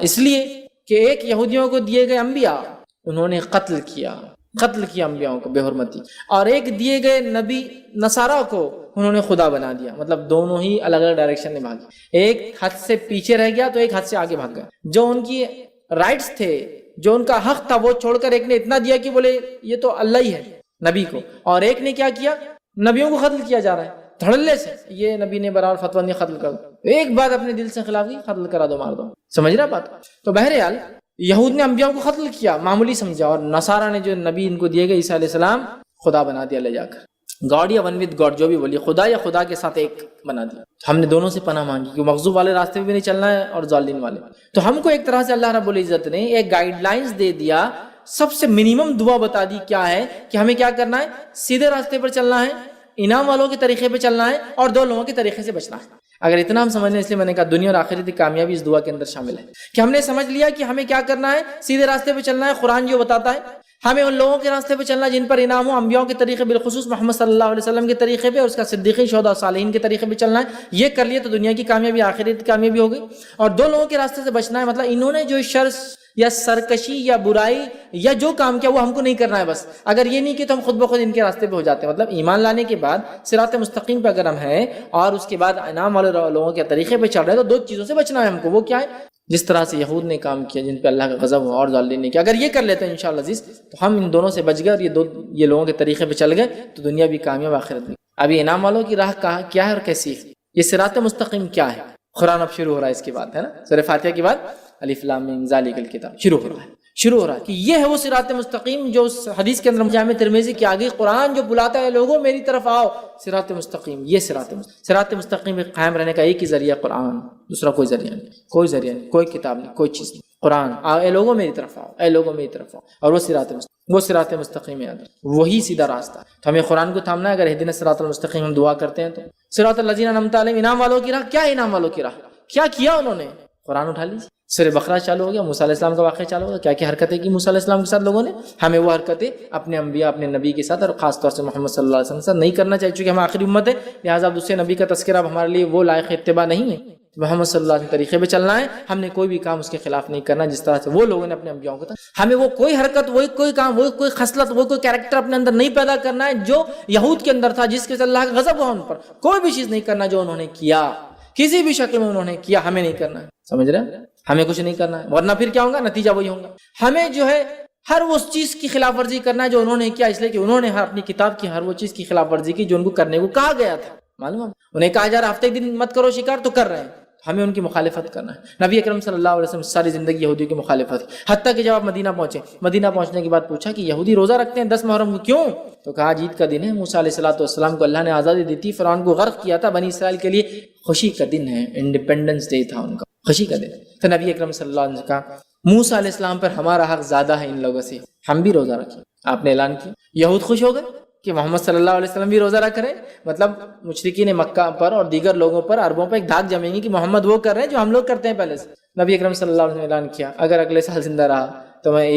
اس لیے کہ ایک یہودیوں کو دیے گئے انبیاء انہوں نے قتل کیا انبیاء کو بے حرمتی، اور ایک دیے گئے نبی نصارہ کو انہوں نے خدا بنا دیا. مطلب دونوں ہی الگ الگ ڈائریکشن میں بھاگے، ایک حد سے پیچھے رہ گیا تو ایک حد سے آگے بھاگ گیا. جو ان کی رائٹس تھے، جو ان کا حق تھا، وہ چھوڑ کر ایک نے اتنا دیا کہ بولے یہ تو اللہ ہی ہے نبی کو، اور ایک نے کیا کیا؟ نبیوں کو قتل کیا جا رہا ہے دھڑلے سے. یہ نبی نے برابر فتویٰ نہیں قتل کر دو، ایک بات اپنے دل سے خلاف کی قتل کرا دو، مار دو. سمجھ رہا بات؟ تو بہرحال یہود نے انبیاء کو قتل کیا، معمولی سمجھا، اور نصارہ نے جو نبی ان کو دیے گئے عیسیٰ علیہ السلام خدا بنا دیا لے جا کر. گاڈ یا ون ود گاڈ، جو بھی بولیے، خدا یا خدا کے ساتھ ایک بنا دیا. ہم نے دونوں سے پناہ مانگی کہ مغضوب والے راستے پہ بھی نہیں چلنا ہے اور ضالین والے. تو ہم کو ایک طرح سے اللہ رب العزت نے ایک گائیڈ لائنز دے دیا، سب سے منیمم دعا بتا دی کیا ہے کہ ہمیں کیا کرنا ہے. سیدھے راستے پر چلنا ہے، انعام والوں کے طریقے پہ چلنا ہے، اور 2 لوگوں کے طریقے سے بچنا ہے. اگر اتنا ہم سمجھ لیں، اس لیے میں نے کہا دنیا اور آخرت کی کامیابی اس دعا کے اندر شامل ہے کہ ہم نے سمجھ لیا کہ ہمیں کیا کرنا ہے، سیدھے راستے پہ چلنا ہے. قرآن جو بتاتا ہے ہمیں ان لوگوں کے راستے پہ چلنا جن پر انعام ہو، انبیاء کے طریقے، بالخصوص محمد صلی اللہ علیہ وسلم کے طریقے پہ، اور اس کا صدیقین، شہداء، صالحین کے طریقے پہ چلنا ہے. یہ کر لیے تو دنیا کی کامیابی، آخرت کی کامیابی ہو گئی. اور 2 لوگوں کے راستے سے بچنا ہے، مطلب انہوں نے جو شر یا سرکشی یا برائی یا جو کام کیا وہ ہم کو نہیں کرنا ہے. بس اگر یہ نہیں کہ تو ہم خود بخود ان کے راستے پہ ہو جاتے ہیں. مطلب ایمان لانے کے بعد صراط مستقیم پہ اگر ہم ہیں اور اس کے بعد انعام والے لوگوں کے طریقے پہ چل رہے ہیں تو 2 چیزوں سے بچنا ہے ہم کو. وہ کیا ہے؟ جس طرح سے یہود نے کام کیا جن پہ اللہ کا غضب ہوا، اور ضالین نے کیا. اگر یہ کر لیتے ہیں انشاءاللہ عزیز تو ہم ان دونوں سے بچ گئے، اور یہ لوگوں کے طریقے پہ چل گئے تو دنیا بھی کامیاب، آخرت بھی. ابھی انعام والوں کی راہ کیا ہے اور کیسی ہے؟ یہ صراط مستقیم کیا ہے؟ قرآن اب شروع ہو رہا ہے اس کے بعد، ہے نا، سورہ فاتحہ کے بعد الف لام میم ذالک الکتاب شروع ہو رہا ہے کہ یہ ہے وہ صراط مستقیم جو حدیث کے اندر جامع ترمذی کے آگے قرآن جو بلاتا ہے لوگوں میری طرف آؤ. صراط مستقیم، یہ صراط مستقیم میں قائم رہنے کا ایک ہی ذریعہ قرآن، دوسرا کوئی ذریعہ نہیں، کوئی کتاب نہیں، کوئی چیز نہیں. قرآن اے لوگوں میری طرف آؤ، اور وہ صراط مستقیم ہے، وہی سیدھا راستہ. تو ہمیں قرآن کو تھامنا ہے. اگر اہدنا الصراط المستقیم ہم دعا کرتے ہیں تو صراط الذین انعمت علیہم، انعام والوں کی راہ. کیا انعام والوں کی راہ؟ کیا کیا انہوں نے؟ قرآن اٹھا لیجیے، سورہ بقرہ چالو ہو گیا، موسیٰ علیہ السلام کا واقعہ چالو ہو گیا. کیا حرکتیں کی موسیٰ علیہ السلام کے ساتھ لوگوں نے. ہمیں وہ حرکتیں اپنے انبیاء، اپنے نبی کے ساتھ، اور خاص طور سے محمد صلی اللہ علیہ وسلم کے ساتھ نہیں کرنا چاہیے، چونکہ ہم آخری امت ہے، لہٰذا اب دوسرے نبی کا تذکرہ اب ہمارے لیے وہ لائق اتباع نہیں ہے. محمد صلی اللہ علیہ وسلم طریقے پہ چلنا ہے. ہم نے کوئی بھی کام اس کے خلاف نہیں کرنا جس طرح سے وہ لوگوں نے اپنے انبیاء کو. ہمیں وہ کوئی حرکت، وہ کوئی کام، وہ کوئی خصلت، وہ کوئی کیریکٹر اپنے اندر نہیں پیدا کرنا ہے جو یہود کے اندر تھا، جس کے اللہ کا غضب ہوا ان پر. کوئی بھی چیز نہیں کرنا جو انہوں نے کیا، کسی بھی شکل میں انہوں نے کیا، ہمیں نہیں کرنا ہے. سمجھ رہے ہیں؟ ہمیں کچھ نہیں کرنا ہے، ورنہ پھر کیا ہوگا؟ نتیجہ وہی ہوگا. ہمیں جو ہے ہر وہ چیز کی خلاف ورزی کرنا ہے جو انہوں نے کیا، اس لیے کہ انہوں نے اپنی کتاب کی ہر وہ چیز کی خلاف ورزی کی جو ان کو کرنے کو کہا گیا تھا. معلوم ہے انہیں کہا جا رہا ہفتے دن مت کرو شکار، تو کر رہے ہیں. ہمیں ان کی مخالفت کرنا ہے. نبی اکرم صلی اللہ علیہ وسلم ساری زندگی یہودیوں کی مخالفت، حتیٰ کہ جب آپ مدینہ پہنچنے کے بعد پوچھا کہ یہودی روزہ رکھتے ہیں 10 محرم کو، کیوں؟ تو کہا عید کا دن ہے، موسیٰ علیہ السلام کو اللہ نے آزادی دی تھی، فرعون کو غرق کیا تھا، بنی اسرائیل کے لیے خوشی کا دن ہے، انڈیپینڈنس ڈے تھا ان کا، خوشی کا دن. تو نبی اکرم صلی اللہ علیہ وسلم نے کہا موسیٰ علیہ السلام پر ہمارا حق زیادہ ہے ان لوگوں سے، ہم بھی روزہ رکھیں. آپ نے اعلان کیا. یہود خوش ہو گئے کہ محمد صلی اللہ علیہ وسلم بھی روزہ رکھ رہے ہیں. مطلب مشرکین مکہ پر اور دیگر لوگوں پر، عربوں پر ایک دھاک جمیں گی کہ محمد وہ کر رہے ہیں جو ہم لوگ کرتے ہیں پہلے سے. نبی اکرم صلی اللہ علیہ وسلم نے اعلان کیا اگر اگلے سال زندہ رہا تو میں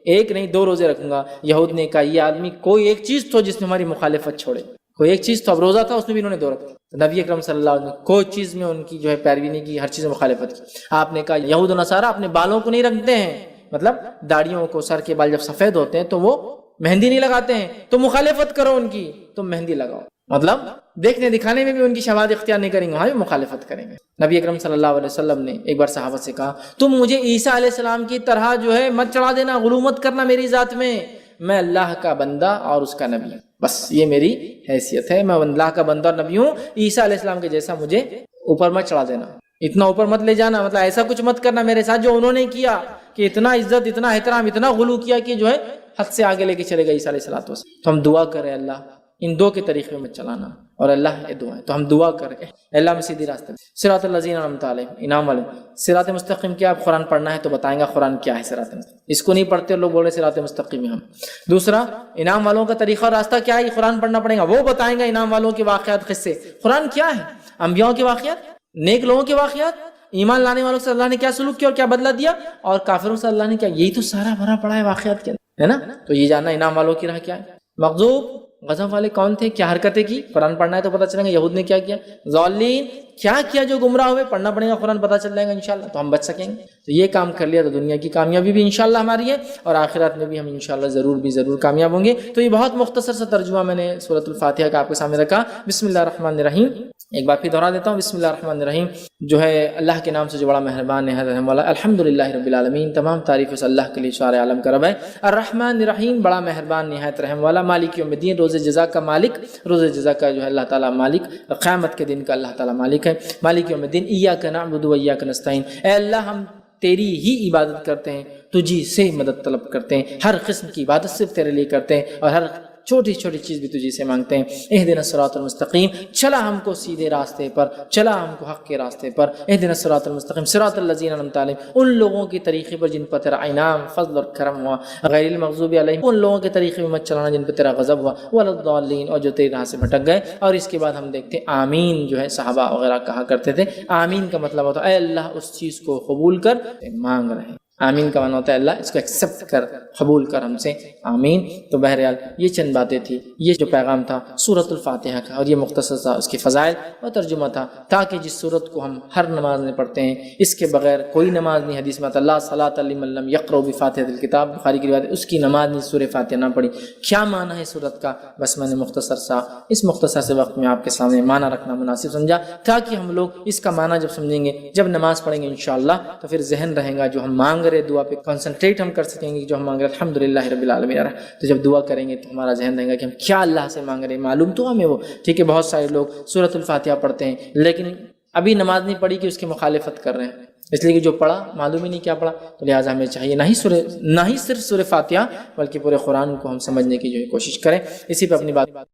ایک نہیں 2 روزے رکھوں گا. یہود نے کہا یہ آدمی کوئی ایک چیز تو جس میں ہماری مخالفت چھوڑے، کوئی ایک چیز تو. اب روزہ تھا اس میں بھی انہوں نے 2 رکھے. نبی اکرم صلی اللہ علیہ وسلم کوئی چیز میں ان کی جو ہے پیروی نہیں کی، ہر چیز میں مخالفت کی. آپ نے کہا یہود و نصارہ اپنے بالوں کو نہیں رکھتے ہیں، مطلب داڑھیوں کو، سر کے بال جب سفید ہوتے ہیں تو وہ مہندی نہیں لگاتے ہیں، تو مخالفت کرو ان کی، تم مہندی لگاؤ، مطلب دیکھنے دکھانے میں بھی ان کی شواہد اختیار نہیں کریں گے، وہاں بھی مخالفت کریں گے۔ نبی اکرم صلی اللہ علیہ وسلم نے ایک بار صحابہ سے کہا تم مجھے عیسیٰ علیہ السلام کی طرح جو ہے مت چڑھا دینا، غلو مت کرنا میری ذات میں اللہ کا بندہ اور اس کا نبی ہوں، بس یہ میری حیثیت ہے، میں اللہ کا بندہ اور نبی ہوں، عیسیٰ علیہ السلام کے جیسا مجھے اوپر مت چڑھا دینا، اتنا اوپر مت لے جانا، مطلب ایسا کچھ مت کرنا میرے ساتھ جو انہوں نے کیا کہ اتنا عزت، اتنا احترام، اتنا غلو کیا کہ جو ہے حد سے آگے لے کے چلے گئے عیسیٰ علیہ السلام۔ تو ہم دعا کریں اللہ ان دو کے طریقے میں چلانا، اور اللہ یہ دعا ہے، تو ہم دعا کریں اللہ میں سیدھی راستے میں، صراط الذین انعمت علیہم، انعام والے۔ صراط مستقیم کیا؟ آپ قرآن پڑھنا ہے تو بتائیں گا قرآن کیا ہے صراط مستقیم، اس کو نہیں پڑھتے لوگ بول رہے صراط مستقیم ہم۔ دوسرا انعام والوں کا طریقہ اور راستہ کیا ہے، یہ قرآن پڑھنا پڑے گا، وہ بتائیں گا انعام والوں کے واقعات، قصے۔ قرآن کیا ہے؟ انبیاء کے واقعات، نیک لوگوں کے واقعات، ایمان لانے والوں سے اللہ نے کیا سلوک کیا اور کیا بدلہ دیا، اور کافروں سے اللہ نے کیا، یہی تو سارا بھرا پڑا ہے واقعات کے اندر، ہے نا؟ تو یہ جاننا انعام والوں کی راہ کیا ہے۔ مغضوب غضب والے کون تھے، کیا حرکتیں کی، قرآن پڑھنا ہے تو پتہ چلے گا یہود نے کیا کیا، ضالین کیا کیا جو گمراہ ہوئے، پڑھنا پڑے گا قرآن، پتہ چل جائے گا انشاءاللہ، تو ہم بچ سکیں گے۔ تو یہ کام کر لیا تو دنیا کی کامیابی بھی انشاءاللہ ہماری ہے، اور آخرت میں بھی ہم انشاءاللہ ضرور کامیاب ہوں گے۔ تو یہ بہت مختصر سا ترجمہ میں نے سورۃ الفاتحہ کا آپ کے سامنے رکھا۔ بسم اللہ الرحمن الرحیم، ایک بار پھر دہرا دیتا ہوں، بسم اللہ الرحمن الرحیم، جو ہے اللہ کے نام سے جو بڑا مہربان نہایت رحم والا، الحمدللہ رب العالمین، تمام تعریف اس اللہ کے لیے سارے عالم کا رب ہے، الرحمن الرحیم، بڑا مہربان نہایت رحم والا، مالک یوم الدین، روز جزا کا مالک، روز جزا کا جو ہے اللہ تعالیٰ مالک، قیامت کے دن کا اللہ تعالیٰ مالک ہے، مالک یوم الدین، ایاک نعبد و ایاک نستعین، اے اللہ ہم تیری ہی عبادت کرتے ہیں، تجھی سے مدد طلب کرتے ہیں، ہر قسم کی عبادت صرف تیرے لیے کرتے ہیں، اور ہر چھوٹی چھوٹی چیز بھی تجھی سے مانگتے ہیں۔ اہدنا الصراط المستقیم، چلا ہم کو سیدھے راستے پر، چلا ہم کو حق کے راستے پر، اہدنا الصراط المستقیم صراط الذین انعمت علیہم، ان لوگوں کے طریقے پر جن پر تیرا انعام، فضل اور کرم ہوا، غیر المغضوب علیہم، ان لوگوں کے طریقے میں مت چلانا جن پر تیرا غضب ہوا، ولا الضالین، اور جو تیری راہ سے بھٹک گئے۔ اور اس کے بعد ہم دیکھتے ہیں آمین جو ہے صحابہ وغیرہ کہا کرتے تھے، آمین کا مطلب ہوتا ہے اے اللہ اس چیز کو قبول کر مانگ رہے ہیں، آمین کا معنی ہوتا ہے اللہ اس کو ایکسیپٹ کر، قبول کر ہم سے، آمین۔ تو بہرحال یہ چند باتیں تھی، یہ جو پیغام تھا سورۃ الفاتحہ کا، اور یہ مختصر سا اس کے فضائل اور ترجمہ تھا، تاکہ جس سورت کو ہم ہر نماز میں پڑھتے ہیں، اس کے بغیر کوئی نماز نہیں، حدیث میں اللہ صلاۃ لمن لم یقرأ بفاتحۃ الکتاب، بخاری کی روایت ہے، اس کی نماز نہیں سورہ فاتحہ نہ پڑھی۔ کیا معنی ہے سورت کا، بس میں نے اس مختصر سے وقت میں آپ کے سامنے معنی رکھنا مناسب سمجھا، تاکہ ہم لوگ اس کا معنی جب سمجھیں گے، جب نماز پڑھیں گے انشاءاللہ، تو پھر ذہن رہے گا جو ہم مانگ رہے دعا پہ کنسنٹریٹ ہم کر سکیں گے، جو ہم مانگ رہے الحمدللہ رب العالمین، تو جب دعا کریں گے تو ہمارا ذہن رہے گا کہ ہم کیا اللہ سے مانگ رہے ہیں، معلوم تو ہمیں وہ، ٹھیک ہے۔ بہت سارے لوگ سورۃ الفاتحہ پڑھتے ہیں لیکن ابھی نماز نہیں پڑھی کہ اس کی مخالفت کر رہے ہیں، اس لیے کہ جو پڑھا معلوم ہی نہیں کیا پڑھا، تو لہٰذا ہمیں چاہیے نہ ہی صرف سورہ فاتحہ بلکہ پورے قرآن کو ہم سمجھنے کی جو ہے کوشش کریں۔ اسی پہ اپنی بات